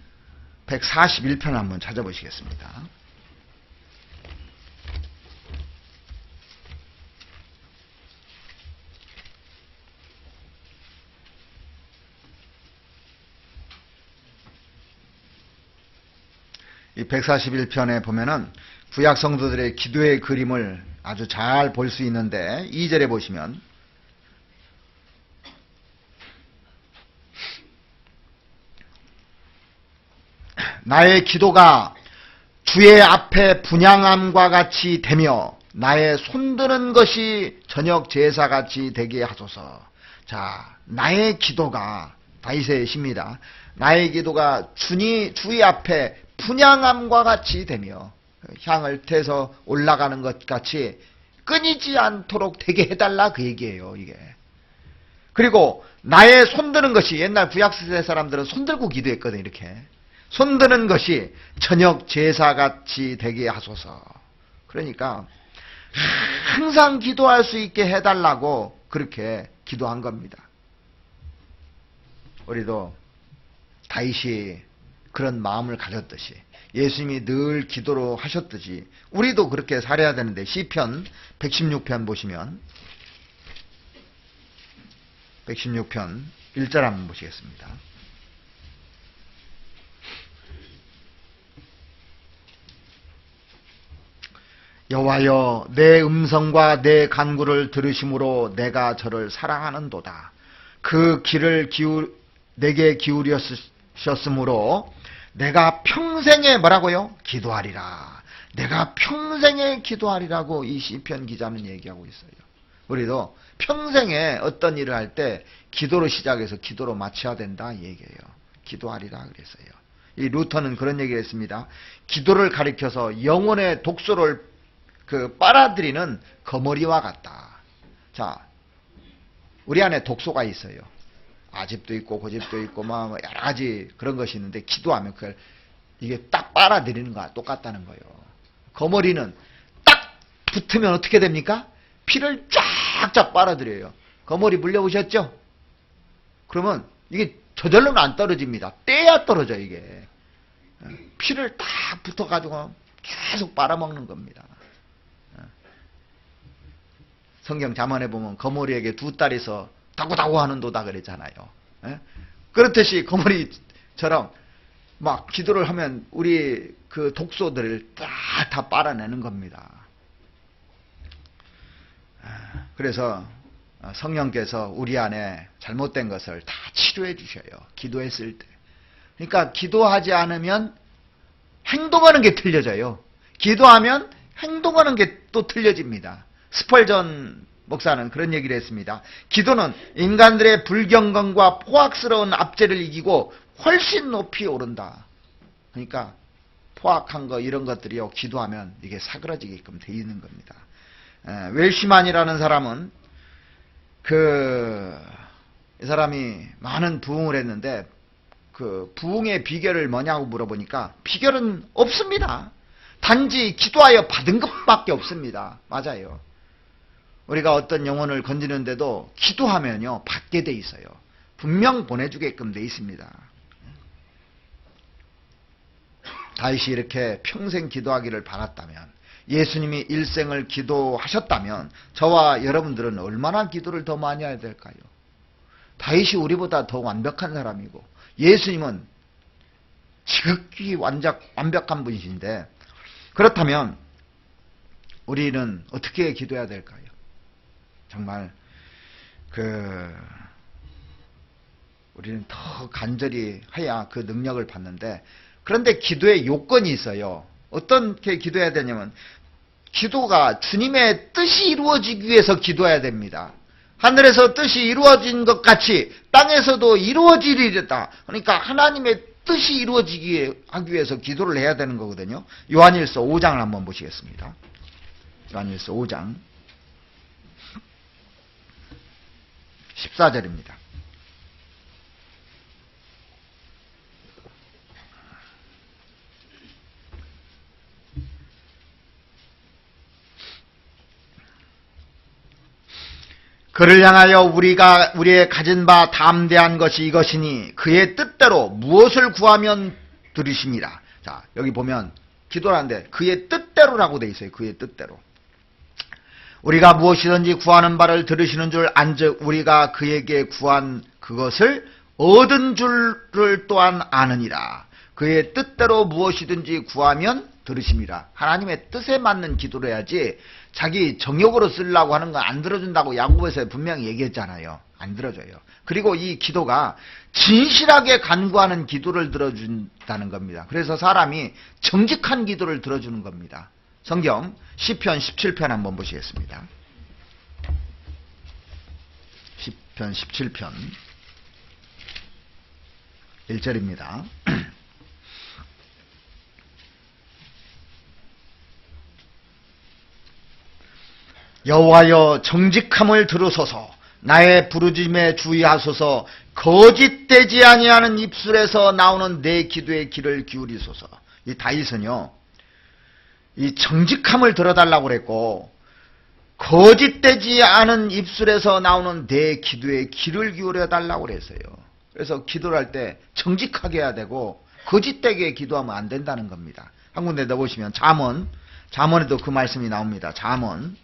141편 한번 찾아보시겠습니다. 이 141편에 보면은 구약 성도들의 기도의 그림을 아주 잘 볼 수 있는데, 2절에 보시면 나의 기도가 주의 앞에 분향함과 같이 되며 나의 손드는 것이 저녁 제사같이 되게 하소서. 자, 나의 기도가, 다윗의 시입니다. 나의 기도가 주의 앞에 분향함과 같이 되며 향을 태서 올라가는 것 같이 끊이지 않도록 되게 해달라 그 얘기예요. 이게. 그리고 나의 손드는 것이, 옛날 구약시대 사람들은 손들고 기도했거든. 이렇게 손드는 것이 저녁 제사같이 되게 하소서. 그러니까 항상 기도할 수 있게 해달라고 그렇게 기도한 겁니다. 우리도 다윗이 그런 마음을 가졌듯이, 예수님이 늘 기도로 하셨듯이 우리도 그렇게 살아야 되는데, 시편 116편 보시면 116편 1절 한번 보시겠습니다. 여호와여, 내 음성과 내 간구를 들으심으로 내가 저를 사랑하는도다. 그 귀를 내게 기울이셨으므로 내가 평생에 뭐라고요? 기도하리라. 내가 평생에 기도하리라고 이 시편 기자는 얘기하고 있어요. 우리도 평생에 어떤 일을 할 때 기도로 시작해서 기도로 마쳐야 된다 얘기해요. 기도하리라 그랬어요. 이 루터는 그런 얘기를 했습니다. 기도를 가리켜서 영혼의 독소를 빨아들이는 거머리와 같다. 자, 우리 안에 독소가 있어요. 아집도 있고 고집도 있고 뭐 여러 가지 그런 것이 있는데, 기도하면 그걸 이게 딱 빨아들이는 거와 똑같다는 거예요. 거머리는 딱 붙으면 어떻게 됩니까? 피를 쫙쫙 빨아들여요. 거머리 물려보셨죠? 그러면 이게 저절로는 안 떨어집니다. 떼야 떨어져. 이게 피를 딱 붙어가지고 계속 빨아먹는 겁니다. 성경 잠언에 보면 거머리에게 두 딸이서 다구다구 하는 도다 그랬잖아요. 그렇듯이 거머리처럼 막 기도를 하면 우리 그 독소들을 다 빨아내는 겁니다. 그래서 성령께서 우리 안에 잘못된 것을 다 치료해 주셔요. 기도했을 때. 그러니까 기도하지 않으면 행동하는 게 틀려져요. 기도하면 행동하는 게 또 틀려집니다. 스펄전 목사는 그런 얘기를 했습니다. 기도는 인간들의 불경건과 포악스러운 압제를 이기고 훨씬 높이 오른다. 그러니까 포악한 거 이런 것들이요, 기도하면 이게 사그러지게끔 돼 있는 겁니다. 웰시만이라는 사람은 이 사람이 많은 부흥을 했는데 그 부흥의 비결을 뭐냐고 물어보니까 비결은 없습니다. 단지 기도하여 받은 것밖에 없습니다. 맞아요. 우리가 어떤 영혼을 건지는데도 기도하면요 받게 돼 있어요. 분명 보내주게끔 돼 있습니다. 다윗이 이렇게 평생 기도하기를 바랐다면, 예수님이 일생을 기도하셨다면 저와 여러분들은 얼마나 기도를 더 많이 해야 될까요? 다윗이 우리보다 더 완벽한 사람이고 예수님은 지극히 완벽한 분이신데, 그렇다면 우리는 어떻게 기도해야 될까요? 정말 우리는 더 간절히 해야 그 능력을 받는데, 그런데 기도의 요건이 있어요. 어떻게 기도해야 되냐면, 기도가 주님의 뜻이 이루어지기 위해서 기도해야 됩니다. 하늘에서 뜻이 이루어진 것 같이 땅에서도 이루어지리다. 그러니까 하나님의 뜻이 이루어지기 하기 위해서 기도를 해야 되는 거거든요. 요한일서 5장을 한번 보시겠습니다. 요한일서 5장 14절입니다. 그를 향하여 우리의 가진 바 담대한 것이 이것이니 그의 뜻대로 무엇을 구하면 들으심이라. 자, 여기 보면 기도를 하는데 그의 뜻대로라고 돼 있어요. 그의 뜻대로. 우리가 무엇이든지 구하는 바를 들으시는 줄 안즉 우리가 그에게 구한 그것을 얻은 줄을 또한 아느니라. 그의 뜻대로 무엇이든지 구하면 들으심이라. 하나님의 뜻에 맞는 기도를 해야지 자기 정욕으로 쓰려고 하는 거 안 들어준다고 야고보에서 분명히 얘기했잖아요. 안 들어줘요. 그리고 이 기도가 진실하게 간구하는 기도를 들어준다는 겁니다. 그래서 사람이 정직한 기도를 들어주는 겁니다. 성경 시편 17편 한번 보시겠습니다. 시편 17편 1절입니다. 여호와여 정직함을 들으소서. 나의 부르짖음에 주의하소서. 거짓되지 아니하는 입술에서 나오는 내 기도의 귀를 기울이소서. 이 다윗은요, 이 정직함을 들어달라고 그랬고, 거짓되지 않은 입술에서 나오는 내 기도에 귀를 기울여 달라고 그랬어요. 그래서 기도를 할 때 정직하게 해야 되고 거짓되게 기도하면 안 된다는 겁니다. 한 군데 넣어보시면 잠언에도 그 말씀이 나옵니다. 잠언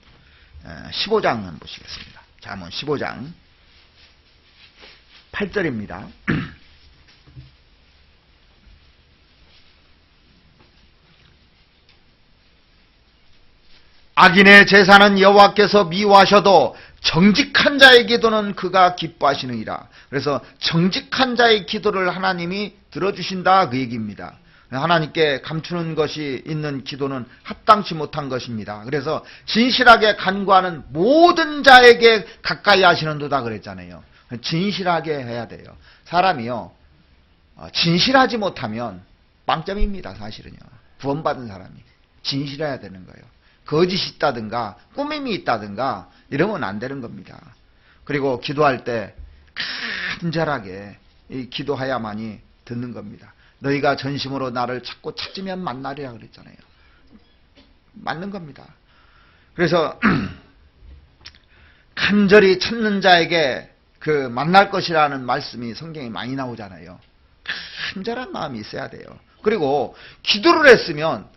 15장 한번 보시겠습니다. 잠언 15장 8절입니다. 악인의 제사는 여호와께서 미워하셔도 정직한 자의 기도는 그가 기뻐하시느니라. 그래서 정직한 자의 기도를 하나님이 들어주신다, 그 얘기입니다. 하나님께 감추는 것이 있는 기도는 합당치 못한 것입니다. 그래서 진실하게 간구하는 모든 자에게 가까이 하시는도다 그랬잖아요. 진실하게 해야 돼요. 사람이요, 진실하지 못하면 빵점입니다. 사실은요. 구원받은 사람이 진실해야 되는 거예요. 거짓이 있다든가 꾸밈이 있다든가 이러면 안 되는 겁니다. 그리고 기도할 때 간절하게 기도해야만이 듣는 겁니다. 너희가 전심으로 나를 찾으면 만나리라 그랬잖아요. 맞는 겁니다. 그래서 간절히 찾는 자에게 그 만날 것이라는 말씀이 성경에 많이 나오잖아요. 간절한 마음이 있어야 돼요. 그리고 기도를 했으면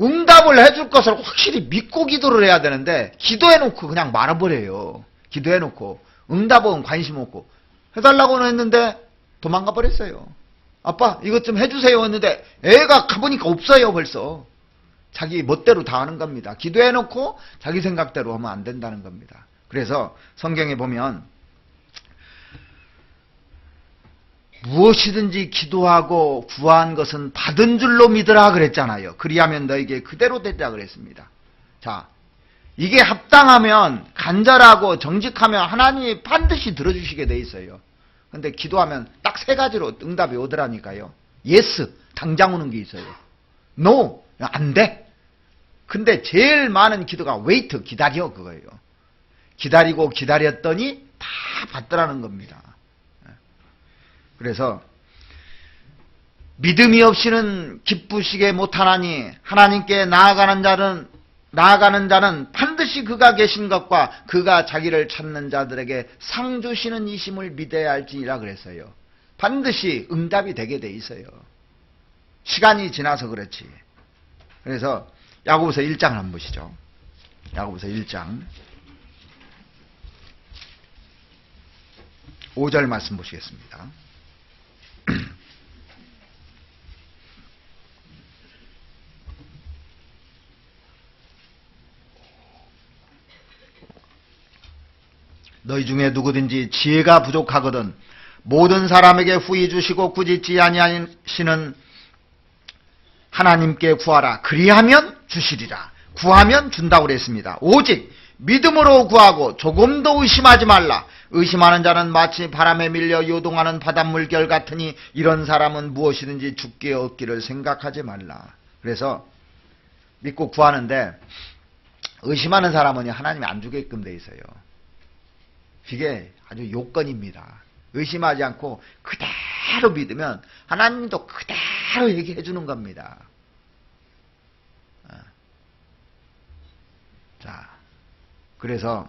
응답을 해줄 것을 확실히 믿고 기도를 해야 되는데, 기도해놓고 그냥 말아버려요. 기도해놓고 응답은 관심 없고, 해달라고는 했는데 도망가 버렸어요. 아빠 이것 좀 해주세요 했는데 애가 가보니까 없어요. 벌써 자기 멋대로 다 하는 겁니다. 기도해놓고 자기 생각대로 하면 안 된다는 겁니다. 그래서 성경에 보면 무엇이든지 기도하고 구한 것은 받은 줄로 믿으라 그랬잖아요. 그리하면 너에게 그대로 되리라 그랬습니다. 자, 이게 합당하면, 간절하고 정직하면 하나님이 반드시 들어주시게 돼 있어요. 근데 기도하면 딱 3가지로 응답이 오더라니까요. 예스, 당장 오는 게 있어요. 노, 안 돼. 근데 제일 많은 기도가 웨이트, 기다려, 그거예요. 기다리고 기다렸더니 다 받더라는 겁니다. 그래서 믿음이 없이는 기쁘시게 못하나니 하나님께 나아가는 자는 반드시 그가 계신 것과 그가 자기를 찾는 자들에게 상 주시는 이심을 믿어야 할지니라 그랬어요. 반드시 응답이 되게 돼 있어요. 시간이 지나서 그렇지. 그래서 야고보서 1장을 한번 보시죠. 야고보서 1장 5절 말씀 보시겠습니다. 너희 중에 누구든지 지혜가 부족하거든 모든 사람에게 후히 주시고 꾸짖지 아니하시는 하나님께 구하라. 그리하면 주시리라. 구하면 준다고 그랬습니다. 오직 믿음으로 구하고 조금도 의심하지 말라. 의심하는 자는 마치 바람에 밀려 요동하는 바닷물결 같으니 이런 사람은 무엇이든지 죽게 얻기를 생각하지 말라. 그래서 믿고 구하는데 의심하는 사람은 하나님이 안 주게끔 돼 있어요. 이게 아주 요건입니다. 의심하지 않고 그대로 믿으면 하나님도 그대로 얘기해 주는 겁니다. 자, 그래서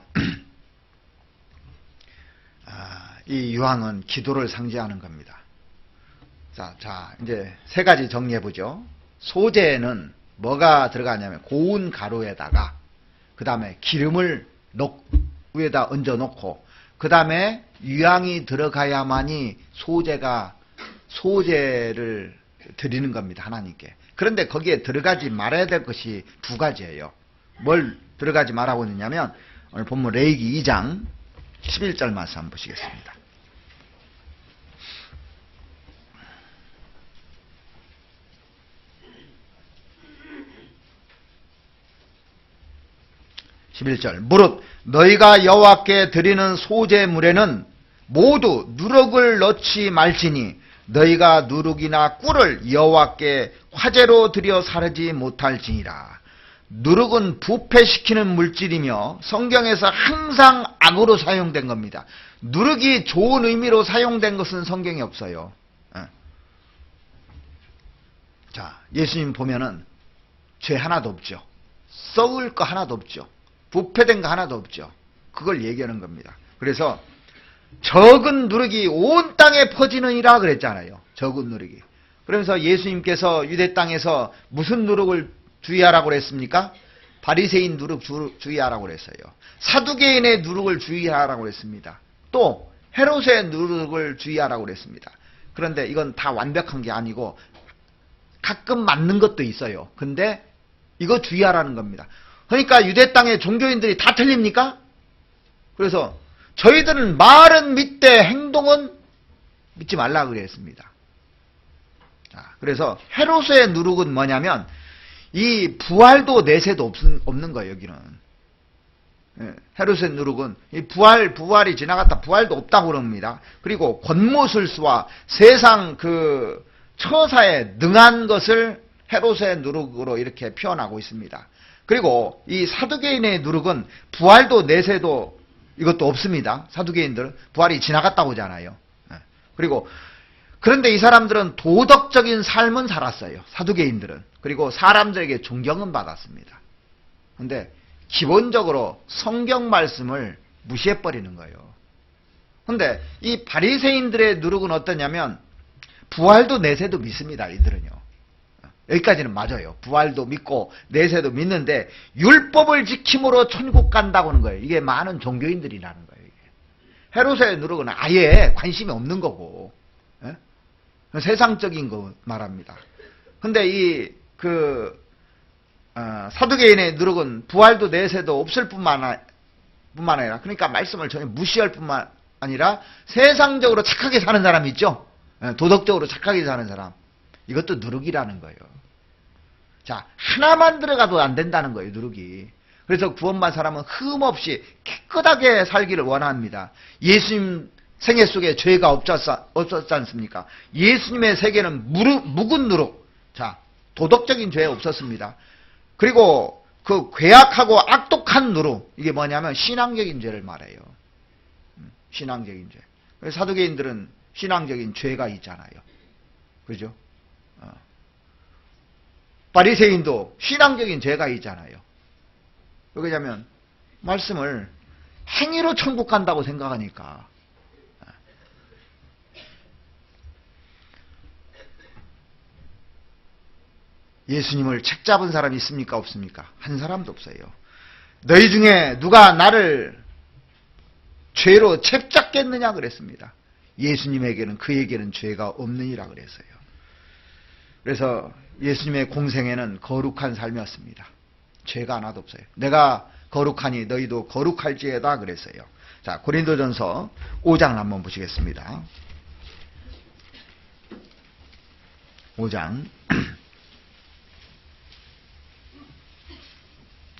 이 유황은 기도를 상징하는 겁니다. 자, 이제 3가지 정리해 보죠. 소재는 뭐가 들어가냐면 고운 가루에다가 그 다음에 기름을 위에다 얹어 놓고 그 다음에 유황이 들어가야만이 소재를 드리는 겁니다. 하나님께. 그런데 거기에 들어가지 말아야 될 것이 2가지예요. 뭘 들어가지 말라고 했냐면 오늘 본문 레위기 2장 11절 말씀 한번 보시겠습니다. 무릇 너희가 여호와께 드리는 소제물에는 모두 누룩을 넣지 말지니 너희가 누룩이나 꿀을 여호와께 화제로 드려 사르지 못할지니라. 누룩은 부패시키는 물질이며 성경에서 항상 악으로 사용된 겁니다. 누룩이 좋은 의미로 사용된 것은 성경에 없어요. 자, 예수님 보면은 죄 하나도 없죠. 썩을 거 하나도 없죠. 부패된 거 하나도 없죠. 그걸 얘기하는 겁니다. 그래서 적은 누룩이 온 땅에 퍼지느니라 그랬잖아요. 적은 누룩이. 그러면서 예수님께서 유대 땅에서 무슨 누룩을 주의하라고 그랬습니까? 바리새인 누룩 주의하라고 그랬어요. 사두개인의 누룩을 주의하라고 그랬습니다. 또 헤롯의 누룩을 주의하라고 그랬습니다. 그런데 이건 다 완벽한 게 아니고 가끔 맞는 것도 있어요. 근데 이거 주의하라는 겁니다. 그러니까 유대 땅의 종교인들이 다 틀립니까? 그래서 저희들은 말은 믿되 행동은 믿지 말라 그랬습니다. 자, 그래서 헤롯의 누룩은 뭐냐면 이 부활도 내세도 없는 거예요. 여기는 헤롯의 누룩은 이 부활이 지나갔다 부활도 없다고 그럽니다. 그리고 권모술수와 세상 그 처사에 능한 것을 헤롯의 누룩으로 이렇게 표현하고 있습니다. 그리고 이 사두개인의 누룩은 부활도 내세도 이것도 없습니다. 사두개인들은 부활이 지나갔다고 하잖아요. 그리고 그런데 이 사람들은 도덕적인 삶은 살았어요. 사두개인들은. 그리고 사람들에게 존경은 받았습니다. 그런데 기본적으로 성경 말씀을 무시해버리는 거예요. 그런데 이 바리새인들의 누룩은 어떠냐면 부활도 내세도 믿습니다. 이들은요. 여기까지는 맞아요. 부활도 믿고 내세도 믿는데 율법을 지킴으로 천국 간다고 하는 거예요. 이게 많은 종교인들이라는 거예요. 이게. 헤롯의 누룩은 아예 관심이 없는 거고 세상적인 거 말합니다. 근데 이 사두개인의 누룩은 부활도 내세도 없을 뿐만 아니라 그러니까 말씀을 전혀 무시할 뿐만 아니라 세상적으로 착하게 사는 사람이 있죠. 도덕적으로 착하게 사는 사람. 이것도 누룩이라는 거예요. 자, 하나만 들어가도 안 된다는 거예요. 누룩이. 그래서 구원받은 사람은 흠없이 깨끗하게 살기를 원합니다. 예수님 생애 속에 죄가 없었지 않습니까? 예수님의 세계는 묵은 누룩. 자, 도덕적인 죄 없었습니다. 그리고 그 괴악하고 악독한 누룩. 이게 뭐냐면 신앙적인 죄를 말해요. 신앙적인 죄. 사두개인들은 신앙적인 죄가 있잖아요. 그죠? 바리새인도 신앙적인 죄가 있잖아요. 왜냐하면 말씀을 행위로 천국 간다고 생각하니까. 예수님을 책 잡은 사람이 있습니까? 없습니까? 한 사람도 없어요. 너희 중에 누가 나를 죄로 책 잡겠느냐 그랬습니다. 예수님에게는 그에게는 죄가 없느니라 그랬어요. 그래서 예수님의 공생애는 거룩한 삶이었습니다. 죄가 하나도 없어요. 내가 거룩하니 너희도 거룩할지어다 그랬어요. 자, 고린도전서 5장 한번 보시겠습니다. 5장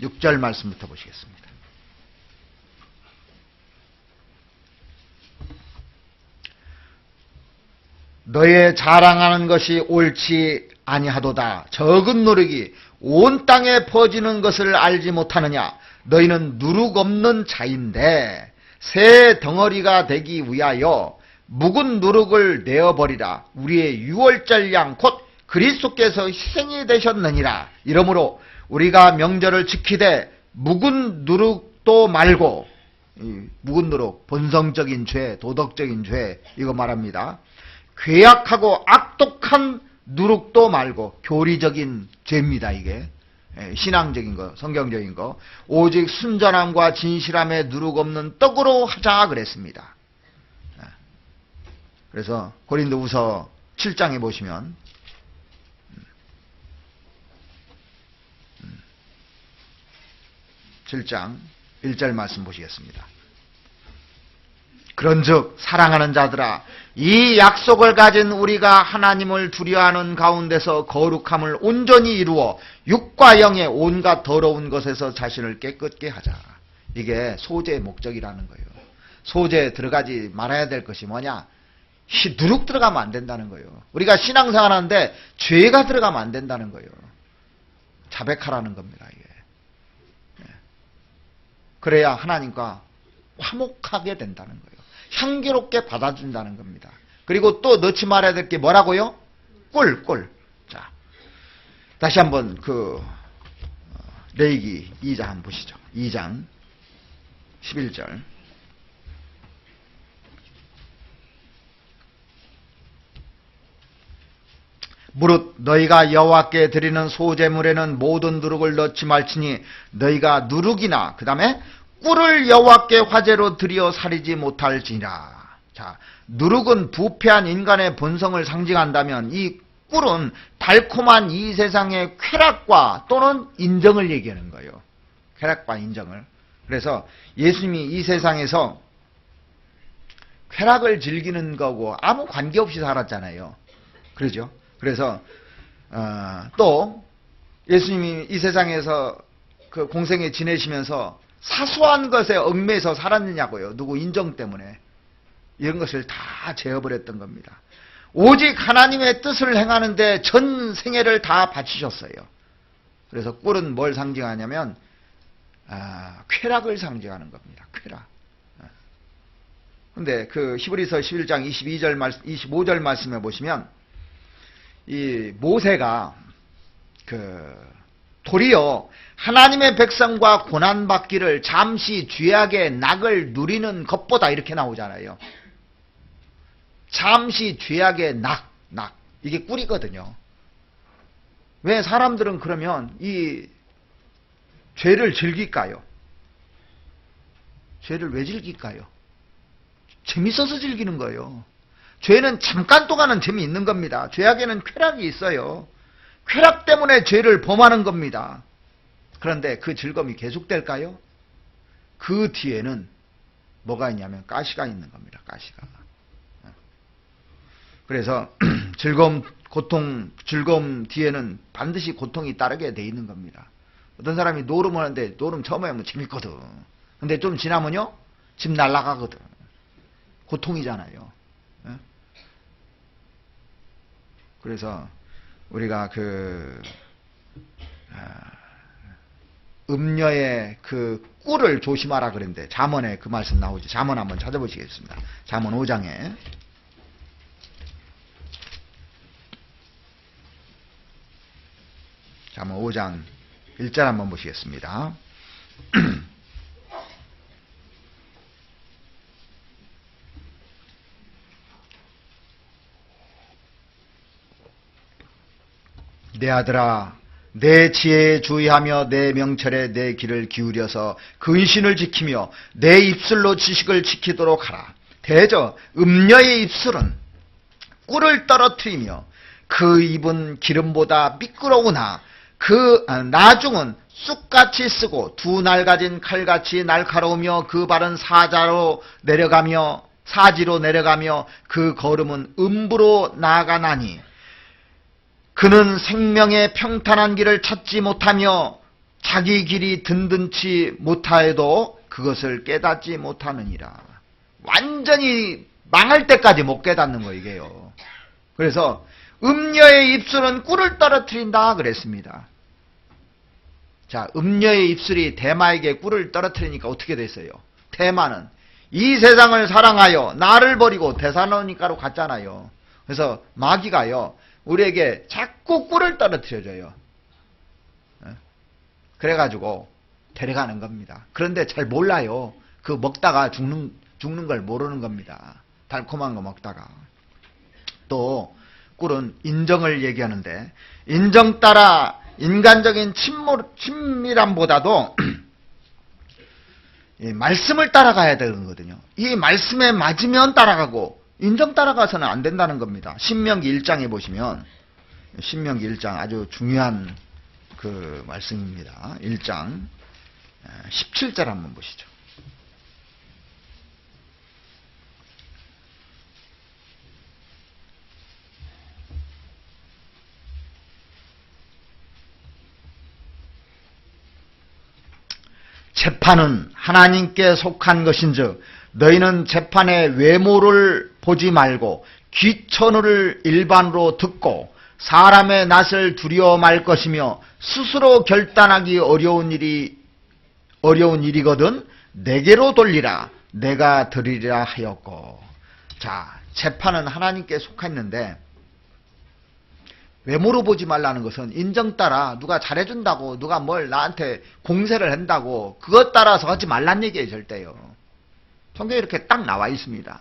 6절 말씀부터 보시겠습니다. 너의 자랑하는 것이 옳지 아니하도다. 적은 누룩이 온 땅에 퍼지는 것을 알지 못하느냐. 너희는 누룩 없는 자인데 새 덩어리가 되기 위하여 묵은 누룩을 내어버리라. 우리의 유월절 양 곧 그리스도께서 희생이 되셨느니라. 이러므로 우리가 명절을 지키되 묵은 누룩도 말고, 묵은 누룩, 본성적인 죄, 도덕적인 죄 이거 말합니다. 괴악하고 악독한 누룩도 말고, 교리적인 죄입니다. 이게 신앙적인 거, 성경적인 거. 오직 순전함과 진실함에 누룩 없는 떡으로 하자 그랬습니다. 그래서 고린도후서 7장에 보시면 7장 1절 말씀 보시겠습니다. 그런즉 사랑하는 자들아, 이 약속을 가진 우리가 하나님을 두려워하는 가운데서 거룩함을 온전히 이루어 육과 영의 온갖 더러운 것에서 자신을 깨끗게 하자. 이게 소재의 목적이라는 거예요. 소재에 들어가지 말아야 될 것이 뭐냐? 누룩 들어가면 안 된다는 거예요. 우리가 신앙생활 하는데 죄가 들어가면 안 된다는 거예요. 자백하라는 겁니다. 이게. 그래야 하나님과 화목하게 된다는 거예요. 향기롭게 받아준다는 겁니다. 그리고 또 넣지 말아야 될 게 뭐라고요? 꿀. 자, 다시 한번 레위기 2장 한번 보시죠. 2장 11절. 무릇 너희가 여호와께 드리는 소제물에는 모든 누룩을 넣지 말지니 너희가 누룩이나 그 다음에 꿀을 여호와께 화제로 드려 사리지 못할지니라. 자, 누룩은 부패한 인간의 본성을 상징한다면 이 꿀은 달콤한 이 세상의 쾌락과 또는 인정을 얘기하는 거예요. 쾌락과 인정을. 그래서 예수님이 이 세상에서 쾌락을 즐기는 거고 아무 관계없이 살았잖아요. 그러죠? 그래서 또 예수님이 이 세상에서 그 공생에 지내시면서 사소한 것에 얽매여서 살았느냐고요. 누구 인정 때문에. 이런 것을 다 제어버렸던 겁니다. 오직 하나님의 뜻을 행하는데 전 생애를 다 바치셨어요. 그래서 꿀은 뭘 상징하냐면 쾌락을 상징하는 겁니다. 쾌락. 근데 그 히브리서 11장 25절 말씀에 보시면 이 모세가 도리어 하나님의 백성과 고난받기를 잠시 죄악의 낙을 누리는 것보다 이렇게 나오잖아요. 잠시 죄악의 낙. 이게 꿀이거든요. 왜 사람들은 그러면 이 죄를 즐길까요? 죄를 왜 즐길까요? 재밌어서 즐기는 거예요. 죄는 잠깐 동안은 재미있는 겁니다. 죄악에는 쾌락이 있어요. 쾌락 때문에 죄를 범하는 겁니다. 그런데 그 즐거움이 계속될까요? 그 뒤에는 뭐가 있냐면 가시가 있는 겁니다. 가시가. 그래서 즐거움 뒤에는 반드시 고통이 따르게 돼 있는 겁니다. 어떤 사람이 노름 하는데 노름 처음에 하면 재밌거든. 근데 좀 지나면요, 집 날아가거든. 고통이잖아요. 그래서 우리가 음녀의 그 꿀을 조심하라 그랬는데 잠언에 그 말씀 나오죠. 잠언 한번 찾아보시겠습니다. 잠언 5장에 잠언 5장 1절 한번 보시겠습니다. 내 아들아, 내 지혜에 주의하며 내 명철에 내 귀를 기울여서 근신을 지키며 내 입술로 지식을 지키도록 하라. 대저 음녀의 입술은 꿀을 떨어뜨리며 그 입은 기름보다 미끄러우나 그 나중은 쑥같이 쓰고 두 날 가진 칼같이 날카로우며 그 발은 사지로 내려가며 그 걸음은 음부로 나아가나니 그는 생명의 평탄한 길을 찾지 못하며 자기 길이 든든치 못하여도 그것을 깨닫지 못하느니라. 완전히 망할 때까지 못 깨닫는 거 이게요. 그래서 음녀의 입술은 꿀을 떨어뜨린다 그랬습니다. 자, 음녀의 입술이 대마에게 꿀을 떨어뜨리니까 어떻게 됐어요? 대마는 이 세상을 사랑하여 나를 버리고 데살로니가로 갔잖아요. 그래서 마귀가요, 우리에게 자꾸 꿀을 떨어뜨려줘요. 그래가지고 데려가는 겁니다. 그런데 잘 몰라요. 그 먹다가 죽는 걸 모르는 겁니다. 달콤한 거 먹다가. 또 꿀은 인정을 얘기하는데 인정 따라 인간적인 친밀함보다도 말씀을 따라가야 되는 거거든요. 이 말씀에 맞으면 따라가고 인정 따라가서는 안 된다는 겁니다. 신명기 1장에 보시면 신명기 1장 아주 중요한 그 말씀입니다. 1장 17절 한번 보시죠. 재판은 하나님께 속한 것인즉 너희는 재판의 외모를 보지 말고 귀천을 일반으로 듣고 사람의 낯을 두려워 말 것이며 스스로 결단하기 어려운 일이거든 내게로 돌리라. 내가 드리리라 하였고. 자, 재판은 하나님께 속했는데 외모로 보지 말라는 것은 인정 따라 누가 잘해준다고 누가 뭘 나한테 공세를 한다고 그것 따라서 하지 말란 얘기예요. 절대요. 성경에 이렇게 딱 나와 있습니다.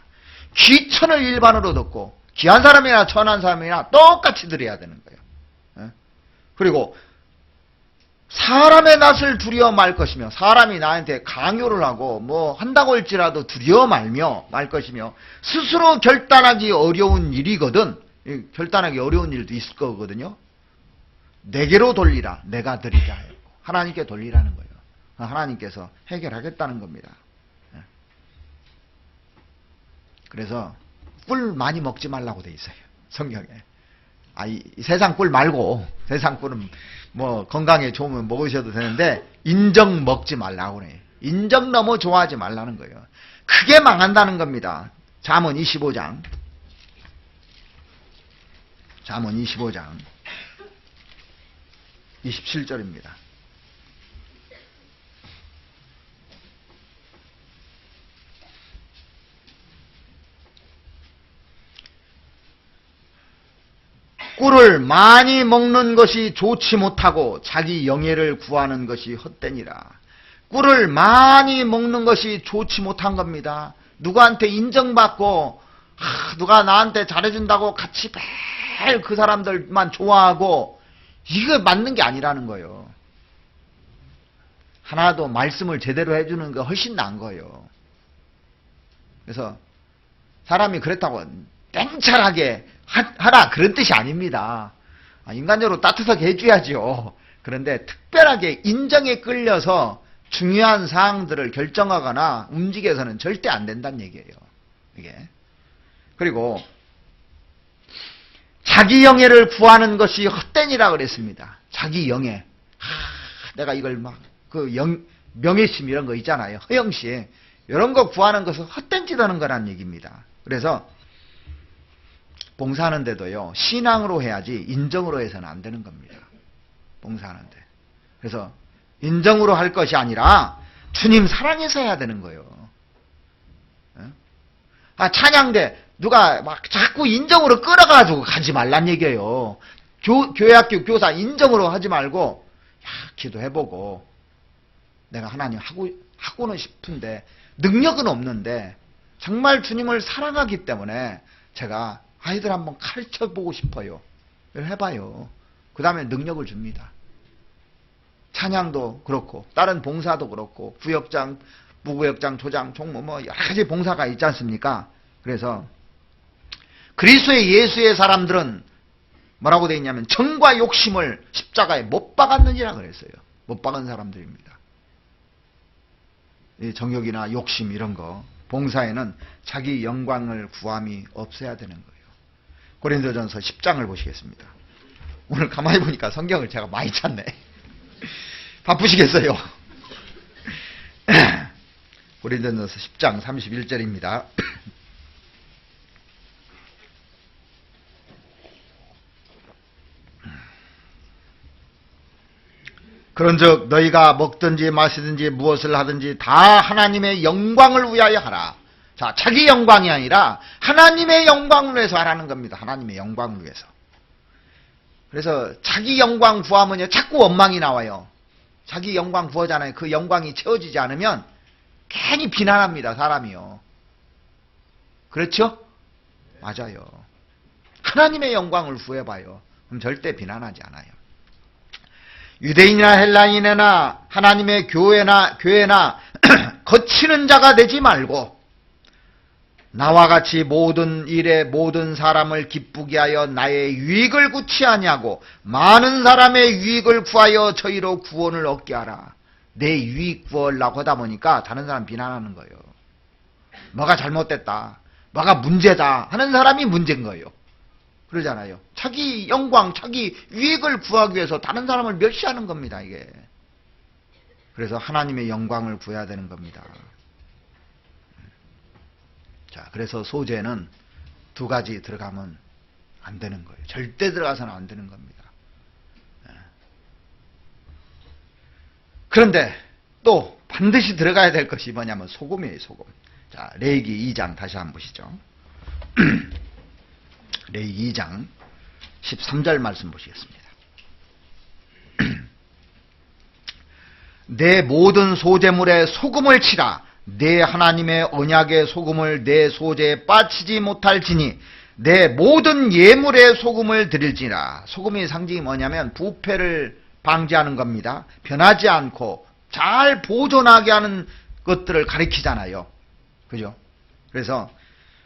귀천을 일반으로 듣고 귀한 사람이나 천한 사람이나 똑같이 드려야 되는 거예요. 그리고 사람의 낯을 두려워 말 것이며 사람이 나한테 강요를 하고 뭐 한다고 할지라도 두려워 말 것이며 스스로 결단하기 어려운 일이거든. 결단하기 어려운 일도 있을 거거든요. 내게로 돌리라. 내가 드리라. 하나님께 돌리라는 거예요. 하나님께서 해결하겠다는 겁니다. 그래서 꿀 많이 먹지 말라고 돼 있어요. 성경에. 이 세상 꿀 말고 세상 꿀은 뭐 건강에 좋으면 먹으셔도 되는데 인정 먹지 말라고 그래요. 인정 너무 좋아하지 말라는 거예요. 크게 망한다는 겁니다. 잠언 25장. 잠언 25장 27절입니다. 꿀을 많이 먹는 것이 좋지 못하고 자기 영예를 구하는 것이 헛되니라. 꿀을 많이 먹는 것이 좋지 못한 겁니다. 누구한테 인정받고 누가 나한테 잘해준다고 같이 매일 그 사람들만 좋아하고 이거 맞는 게 아니라는 거예요. 하나도 말씀을 제대로 해주는 게 훨씬 나은 거예요. 그래서 사람이 그렇다고 땡char하게 하라 그런 뜻이 아닙니다. 인간적으로 따뜻하게 해줘야죠. 그런데 특별하게 인정에 끌려서 중요한 사항들을 결정하거나 움직여서는 절대 안 된다는 얘기예요. 이게. 그리고 자기 영예를 구하는 것이 헛되니라 그랬습니다. 자기 영예. 내가 이걸 명예심 이런 거 있잖아요. 허영심. 이런 거 구하는 것은 헛된 짓 하는 거란 얘기입니다. 그래서 봉사하는데도요, 신앙으로 해야지 인정으로 해서는 안 되는 겁니다. 봉사하는데. 그래서 인정으로 할 것이 아니라 주님 사랑해서 해야 되는 거예요. 찬양대 누가 막 자꾸 인정으로 끌어가지고 가지 말란 얘기예요. 교회학교 교사 인정으로 하지 말고 기도해보고 내가 하나님 하고는 싶은데 능력은 없는데 정말 주님을 사랑하기 때문에 제가 아이들 한번 가르쳐보고 싶어요. 해봐요. 그 다음에 능력을 줍니다. 찬양도 그렇고 다른 봉사도 그렇고 부역장, 부구역장, 조장, 총무 뭐 여러 가지 봉사가 있지 않습니까? 그래서 그리스도의 예수의 사람들은 뭐라고 되어 있냐면 정과 욕심을 십자가에 못 박았느니라 그랬어요. 못 박은 사람들입니다. 이 정욕이나 욕심 이런 거 봉사에는 자기 영광을 구함이 없어야 되는 거예요. 고린도전서 10장을 보시겠습니다. 오늘 가만히 보니까 성경을 제가 많이 찾네. 바쁘시겠어요. 고린도전서 10장 31절입니다. 그런즉 너희가 먹든지 마시든지 무엇을 하든지 다 하나님의 영광을 위하여 하라. 자, 자기 영광이 아니라 하나님의 영광을 위해서 하라는 겁니다. 하나님의 영광을 위해서. 그래서 자기 영광 구하면요 자꾸 원망이 나와요. 자기 영광 구하잖아요. 그 영광이 채워지지 않으면 괜히 비난합니다. 사람이요. 그렇죠? 맞아요. 하나님의 영광을 구해봐요. 그럼 절대 비난하지 않아요. 유대인이나 헬라인이나 하나님의 교회나 거치는 자가 되지 말고 나와 같이 모든 일에 모든 사람을 기쁘게 하여 나의 유익을 구치 아니하고 많은 사람의 유익을 구하여 저희로 구원을 얻게 하라. 내 유익 구하려고 하다 보니까 다른 사람 비난하는 거예요. 뭐가 잘못됐다, 뭐가 문제다 하는 사람이 문제인 거예요. 그러잖아요. 자기 영광, 자기 유익을 구하기 위해서 다른 사람을 멸시하는 겁니다. 이게. 그래서 하나님의 영광을 구해야 되는 겁니다. 자, 그래서 소재는 두 가지 들어가면 안 되는 거예요. 절대 들어가서는 안 되는 겁니다. 그런데 또 반드시 들어가야 될 것이 뭐냐면 소금이에요, 소금. 자, 레위기 2장 다시 한번 보시죠. 레위기 2장 13절 말씀 보시겠습니다. 내 모든 소재물에 소금을 치라. 내 하나님의 언약의 소금을 내 소재에 빠치지 못할지니 내 모든 예물에 소금을 드릴지라. 소금의 상징이 뭐냐면 부패를 방지하는 겁니다. 변하지 않고 잘 보존하게 하는 것들을 가리키잖아요. 그죠? 그래서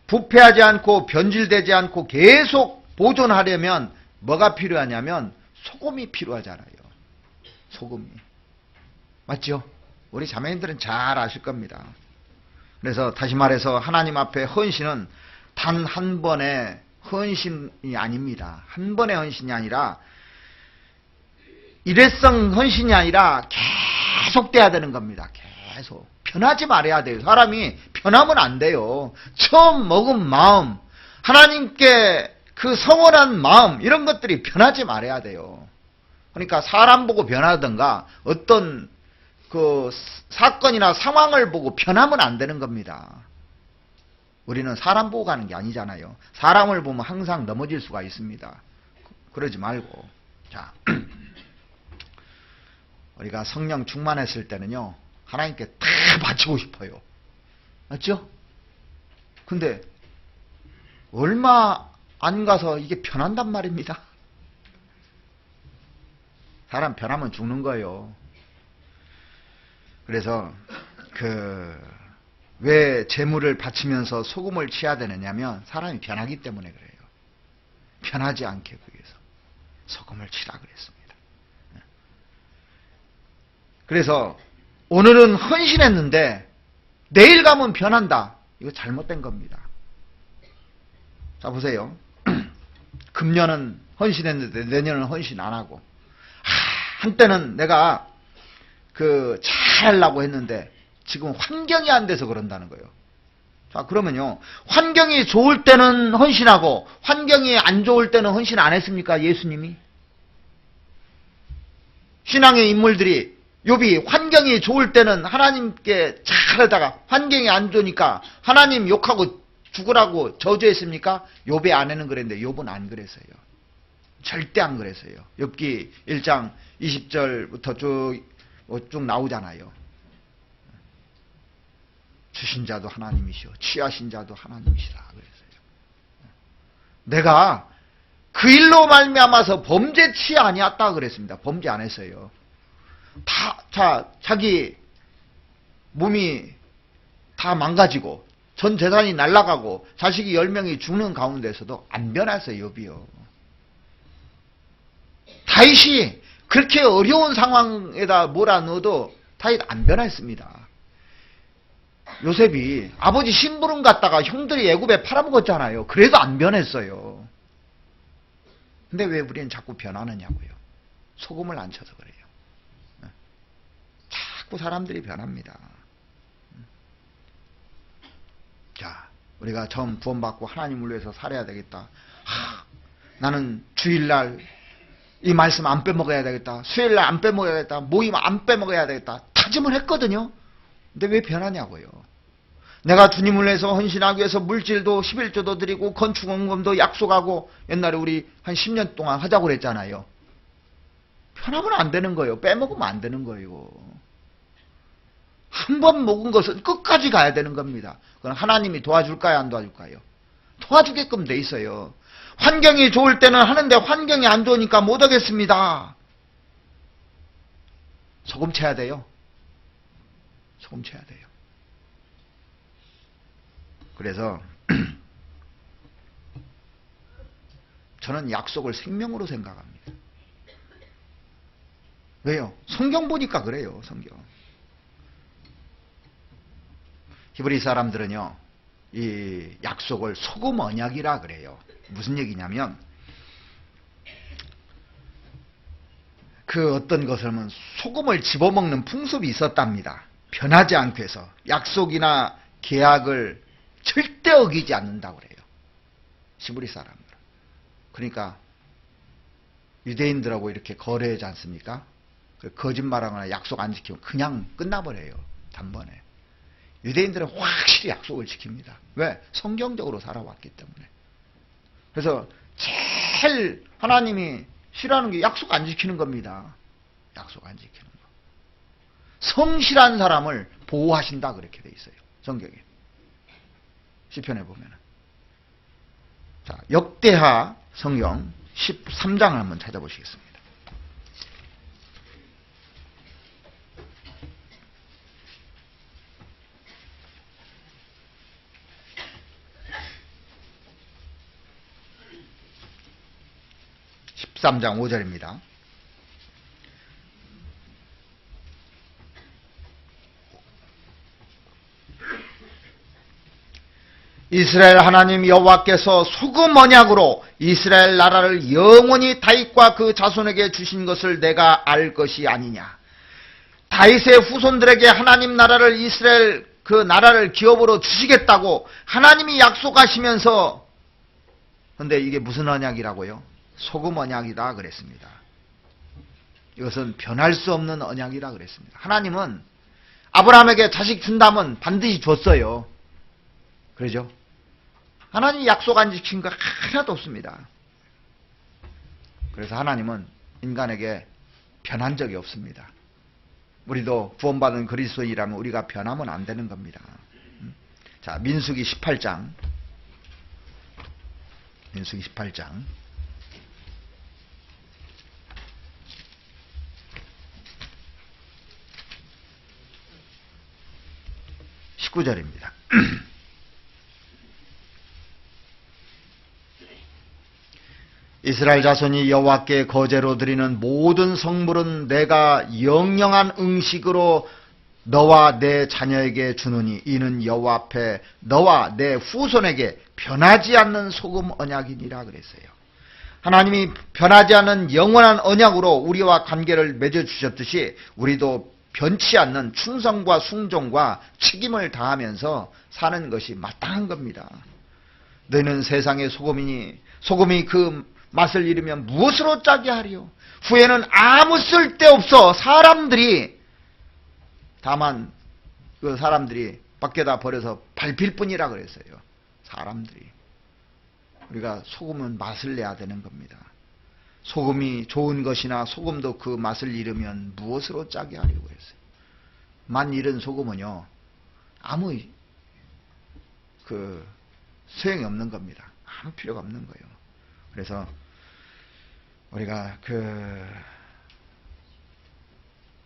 부패하지 않고 변질되지 않고 계속 보존하려면 뭐가 필요하냐면 소금이 필요하잖아요. 소금이. 맞죠? 우리 자매님들은 잘 아실 겁니다. 그래서 다시 말해서 하나님 앞에 헌신은 단 한 번의 헌신이 아닙니다. 한 번의 헌신이 아니라 일회성 헌신이 아니라 계속 돼야 되는 겁니다. 계속. 변하지 말아야 돼요. 사람이 변하면 안 돼요. 처음 먹은 마음, 하나님께 그 성원한 마음, 이런 것들이 변하지 말아야 돼요. 그러니까 사람 보고 변하든가 어떤 그 사건이나 상황을 보고 변하면 안 되는 겁니다. 우리는 사람 보고 가는 게 아니잖아요. 사람을 보면 항상 넘어질 수가 있습니다. 그러지 말고. 자, 우리가 성령 충만했을 때는요, 하나님께 다 바치고 싶어요. 맞죠? 근데 얼마 안 가서 이게 변한단 말입니다. 사람 변하면 죽는 거예요. 그래서 왜 재물을 바치면서 소금을 치어야 되느냐면 사람이 변하기 때문에 그래요. 변하지 않게 위해서 소금을 치라 그랬습니다. 그래서 오늘은 헌신했는데 내일 가면 변한다. 이거 잘못된 겁니다. 자, 보세요. 금년은 헌신했는데 내년은 헌신 안 하고, 한때는 내가 잘하려고 했는데 지금 환경이 안 돼서 그런다는 거예요. 자, 그러면요, 환경이 좋을 때는 헌신하고 환경이 안 좋을 때는 헌신 안 했습니까? 예수님이? 신앙의 인물들이 욥이 환경이 좋을 때는 하나님께 잘하다가 환경이 안 좋으니까 하나님 욕하고 죽으라고 저주했습니까? 욥의 아내는 그랬는데 욥은 안 그랬어요. 절대 안 그랬어요. 욥기 1장 20절부터 쭉 나오잖아요. 주신 자도 하나님이시오, 취하신 자도 하나님이시라 그랬어요. 내가 그 일로 말미암아서 범죄 취해 아니었다 그랬습니다. 범죄 안 했어요. 자기 몸이 다 망가지고 전 재산이 날아가고 자식이 10명이 죽는 가운데서도 안 변했어요, 욥이요. 다윗이 그렇게 어려운 상황에다 몰아넣어도 다윗 안 변했습니다. 요셉이 아버지 심부름 갔다가 형들이 애굽에 팔아먹었잖아요. 그래도 안 변했어요. 근데 왜 우리는 자꾸 변하느냐고요. 소금을 안 쳐서 그래요. 자꾸 사람들이 변합니다. 자, 우리가 처음 구원받고 하나님을 위해서 살아야 되겠다. 나는 주일날 이 말씀 안 빼먹어야 되겠다. 수요일날 안 빼먹어야 되겠다. 모임 안 빼먹어야 되겠다. 다짐을 했거든요. 근데 왜 변하냐고요. 내가 주님을 위해서 헌신하기 위해서 물질도 11조도 드리고 건축원금도 약속하고 옛날에 우리 한 10년 동안 하자고 그랬잖아요. 변하면 안 되는 거예요. 빼먹으면 안 되는 거예요. 한 번 먹은 것은 끝까지 가야 되는 겁니다. 그럼 하나님이 도와줄까요? 안 도와줄까요? 도와주게끔 돼 있어요. 환경이 좋을 때는 하는데 환경이 안 좋으니까 못 하겠습니다. 소금 쳐야 돼요. 소금 쳐야 돼요. 그래서 저는 약속을 생명으로 생각합니다. 왜요? 성경 보니까 그래요. 성경. 히브리 사람들은요, 이 약속을 소금 언약이라 그래요. 무슨 얘기냐면 어떤 것을 하면 소금을 집어먹는 풍습이 있었답니다. 변하지 않고 해서 약속이나 계약을 절대 어기지 않는다고 그래요. 히브리 사람들. 그러니까 유대인들하고 이렇게 거래하지 않습니까? 거짓말하거나 약속 안 지키면 그냥 끝나버려요. 단번에. 유대인들은 확실히 약속을 지킵니다. 왜? 성경적으로 살아왔기 때문에. 그래서 제일 하나님이 싫어하는 게 약속 안 지키는 겁니다. 약속 안 지키는 거. 성실한 사람을 보호하신다 그렇게 돼 있어요. 성경에. 시편에 보면은. 자, 역대하 성경 13장을 한번 찾아보시겠습니다. (13장) 5절입니다. 이스라엘 하나님 여호와께서 소금 언약으로 이스라엘 나라를 영원히 다윗과 그 자손에게 주신 것을 내가 알 것이 아니냐. 다윗의 후손들에게 하나님 나라를 이스라엘 그 나라를 기업으로 주시겠다고 하나님이 약속하시면서, 근데 이게 무슨 언약이라고요? 소금 언약이다 그랬습니다. 이것은 변할 수 없는 언약이라 그랬습니다. 하나님은 아브라함에게 자식 준다면 반드시 줬어요. 그러죠? 하나님이 약속 안 지킨 거 하나도 없습니다. 그래서 하나님은 인간에게 변한 적이 없습니다. 우리도 구원받은 그리스도인이라면 우리가 변하면 안 되는 겁니다. 자, 민수기 18장. 민수기 18장. 19절입니다. 이스라엘 자손이 여호와께 거제로 드리는 모든 성물은 내가 영영한 음식으로 너와 내 자녀에게 주노니 이는 여호와 앞에 너와 내 후손에게 변하지 않는 소금 언약이니라 그랬어요. 하나님이 변하지 않는 영원한 언약으로 우리와 관계를 맺어주셨듯이 우리도 변치 않는 충성과 순종과 책임을 다하면서 사는 것이 마땅한 겁니다. 너희는 세상의 소금이니 소금이 그 맛을 잃으면 무엇으로 짜게 하리요? 후에는 아무 쓸데없어. 사람들이 다만 그 사람들이 밖에다 버려서 밟힐 뿐이라 그랬어요. 사람들이. 우리가 소금은 맛을 내야 되는 겁니다. 소금이 좋은 것이나 소금도 그 맛을 잃으면 무엇으로 짜게 하려고 했어요. 맛 잃은 소금은요 아무 소용이 없는 겁니다. 아무 필요가 없는 거예요. 그래서 우리가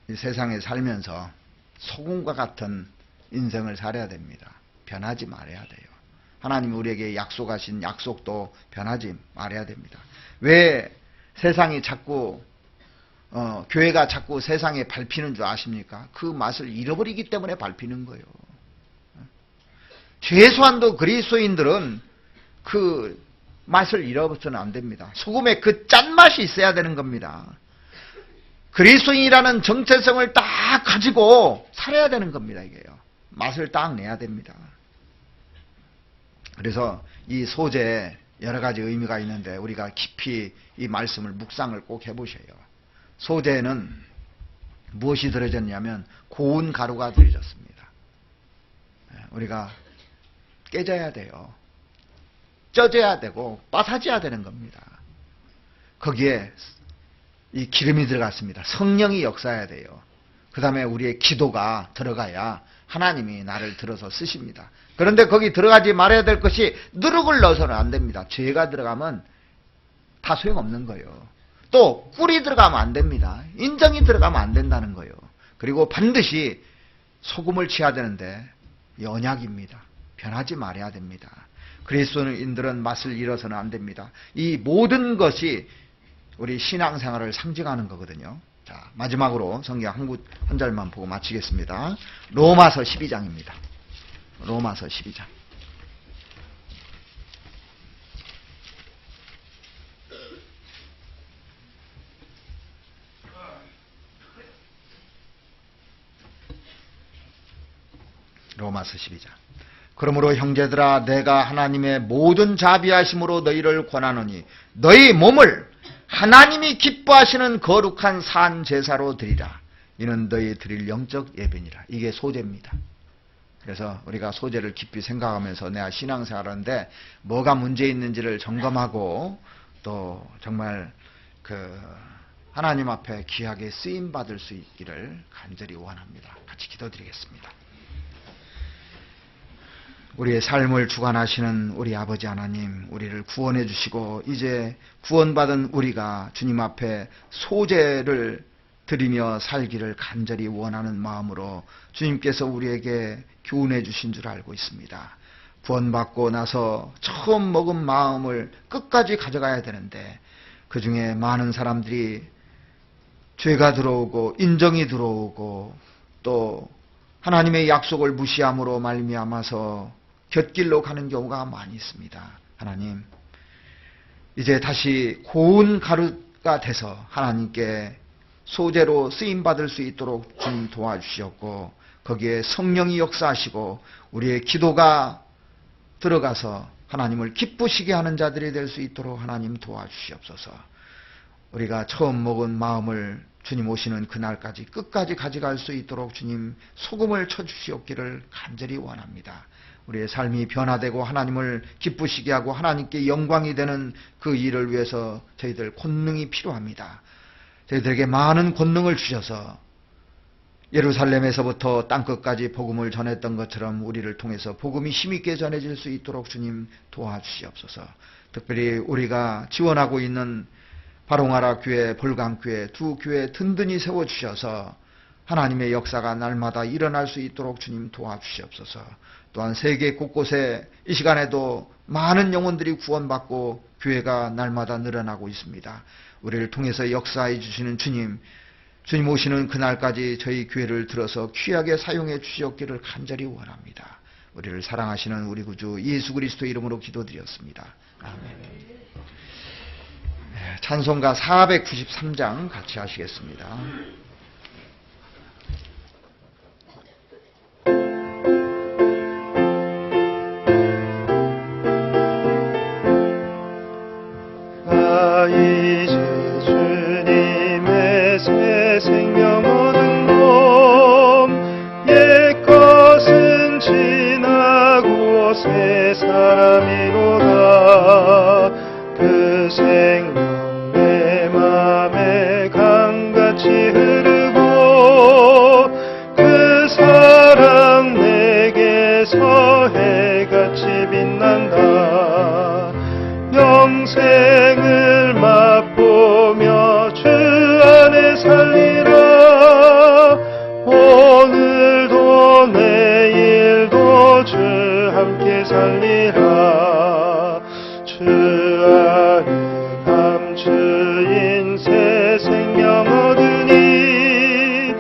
이 세상에 살면서 소금과 같은 인생을 살아야 됩니다. 변하지 말아야 돼요. 하나님이 우리에게 약속하신 약속도 변하지 말아야 됩니다. 왜 세상이 자꾸 교회가 자꾸 세상에 밟히는 줄 아십니까? 그 맛을 잃어버리기 때문에 밟히는 거예요. 최소한도 그리스도인들은 그 맛을 잃어버려서는 안 됩니다. 소금에 그 짠맛이 있어야 되는 겁니다. 그리스도인이라는 정체성을 딱 가지고 살아야 되는 겁니다. 이게요. 맛을 딱 내야 됩니다. 그래서 이 소재에 여러 가지 의미가 있는데 우리가 깊이 이 말씀을 묵상을 꼭 해보셔요. 소재에는 무엇이 들어졌냐면 고운 가루가 들어졌습니다. 우리가 깨져야 돼요. 쪄져야 되고 빠사져야 되는 겁니다. 거기에 이 기름이 들어갔습니다. 성령이 역사해야 돼요. 그 다음에 우리의 기도가 들어가야 하나님이 나를 들어서 쓰십니다. 그런데 거기 들어가지 말아야 될 것이 누룩을 넣어서는 안 됩니다. 죄가 들어가면 다 소용없는 거예요. 또 꿀이 들어가면 안 됩니다. 인정이 들어가면 안 된다는 거예요. 그리고 반드시 소금을 취해야 되는데 언약입니다. 변하지 말아야 됩니다. 그리스도인들은 맛을 잃어서는 안 됩니다. 이 모든 것이 우리 신앙생활을 상징하는 거거든요. 자, 마지막으로 성경 한 절만 보고 마치겠습니다. 로마서 12장입니다. 로마서 12장. 로마서 12장. 그러므로 형제들아 내가 하나님의 모든 자비하심으로 너희를 권하노니 너희 몸을 하나님이 기뻐하시는 거룩한 산 제사로 드리라. 이는 너희 드릴 영적 예배니라. 이게 소재입니다. 그래서 우리가 소재를 깊이 생각하면서 내가 신앙생활하는데 뭐가 문제 있는지를 점검하고 또 정말 하나님 앞에 귀하게 쓰임 받을 수 있기를 간절히 원합니다. 같이 기도드리겠습니다. 우리의 삶을 주관하시는 우리 아버지 하나님, 우리를 구원해 주시고 이제 구원받은 우리가 주님 앞에 소재를 드리며 살기를 간절히 원하는 마음으로 주님께서 우리에게 교훈해 주신 줄 알고 있습니다. 구원받고 나서 처음 먹은 마음을 끝까지 가져가야 되는데 그 중에 많은 사람들이 죄가 들어오고 인정이 들어오고 또 하나님의 약속을 무시함으로 말미암아서 곁길로 가는 경우가 많이 있습니다. 하나님, 이제 다시 고운 가루가 돼서 하나님께 소재로 쓰임받을 수 있도록 주님 도와주시었고 거기에 성령이 역사하시고 우리의 기도가 들어가서 하나님을 기쁘시게 하는 자들이 될 수 있도록 하나님 도와주시옵소서. 우리가 처음 먹은 마음을 주님 오시는 그날까지 끝까지 가져갈 수 있도록 주님 소금을 쳐주시옵기를 간절히 원합니다. 우리의 삶이 변화되고 하나님을 기쁘시게 하고 하나님께 영광이 되는 그 일을 위해서 저희들 권능이 필요합니다. 저희들에게 많은 권능을 주셔서 예루살렘에서부터 땅끝까지 복음을 전했던 것처럼 우리를 통해서 복음이 힘있게 전해질 수 있도록 주님 도와주시옵소서. 특별히 우리가 지원하고 있는 바롱아라 교회, 볼강교회 두 교회 든든히 세워주셔서 하나님의 역사가 날마다 일어날 수 있도록 주님 도와주시옵소서. 또한 세계 곳곳에 이 시간에도 많은 영혼들이 구원받고 교회가 날마다 늘어나고 있습니다. 우리를 통해서 역사해 주시는 주님 오시는 그날까지 저희 교회를 들어서 귀하게 사용해 주시옵기를 간절히 원합니다. 우리를 사랑하시는 우리 구주 예수 그리스도의 이름으로 기도드렸습니다. 아멘. 찬송가 493장 같이 하시겠습니다. 이제 주님의 새 생명 얻은 놈 옛것은 지나고 새 사람이로다. 그 생명 내 맘에 강같이 흐르고 그 사랑 내게서 해같이 빛난다. 영생을 맛보며 주 안에 살리라. 오늘도 내일도 주 함께 살리라. 주 안에 감추인 새 생명 얻으니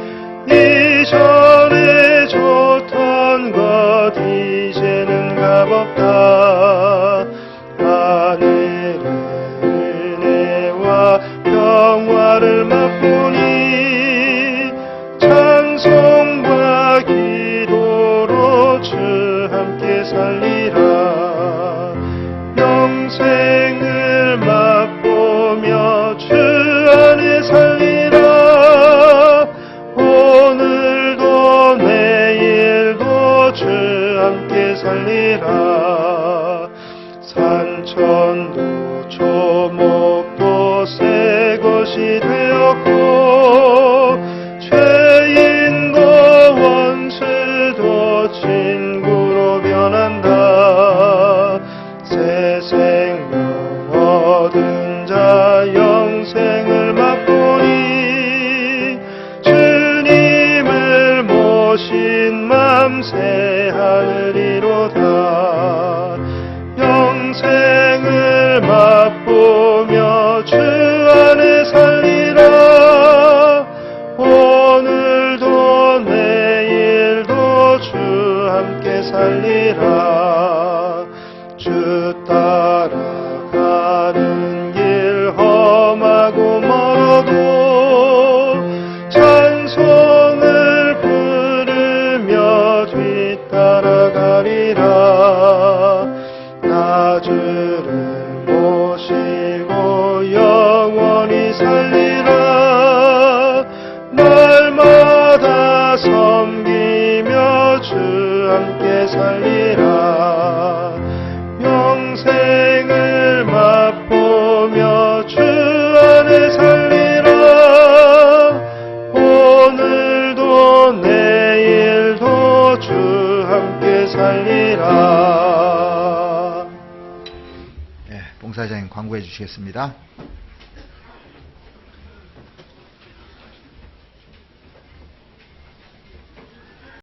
이전에 좋던 것 이제는 값없다. 하늘의 은혜와 평화를 맛보니 찬송과 기도로 주 함께 살리라. 영생을 맛보며 주 안에 살리라. 오늘도 내일도 주 함께 살리라. 산천도 초목도 새 것이 되었고 죄인도 원수도 친구로 변한다. 새 생명 얻은 자 영생을 맛보니 주님을 모신 맘 새 하늘이로다. 영생을 맛보며 주 안에 살리라. 오늘도 내일도 주 함께 살리라. 주 따라가는 길 험하고 멀어도 찬송을 부르며 뒤따라가리라. 나 주를 모시고 영원히 살리라. 날마다 봉사자님 광고해 주시겠습니다.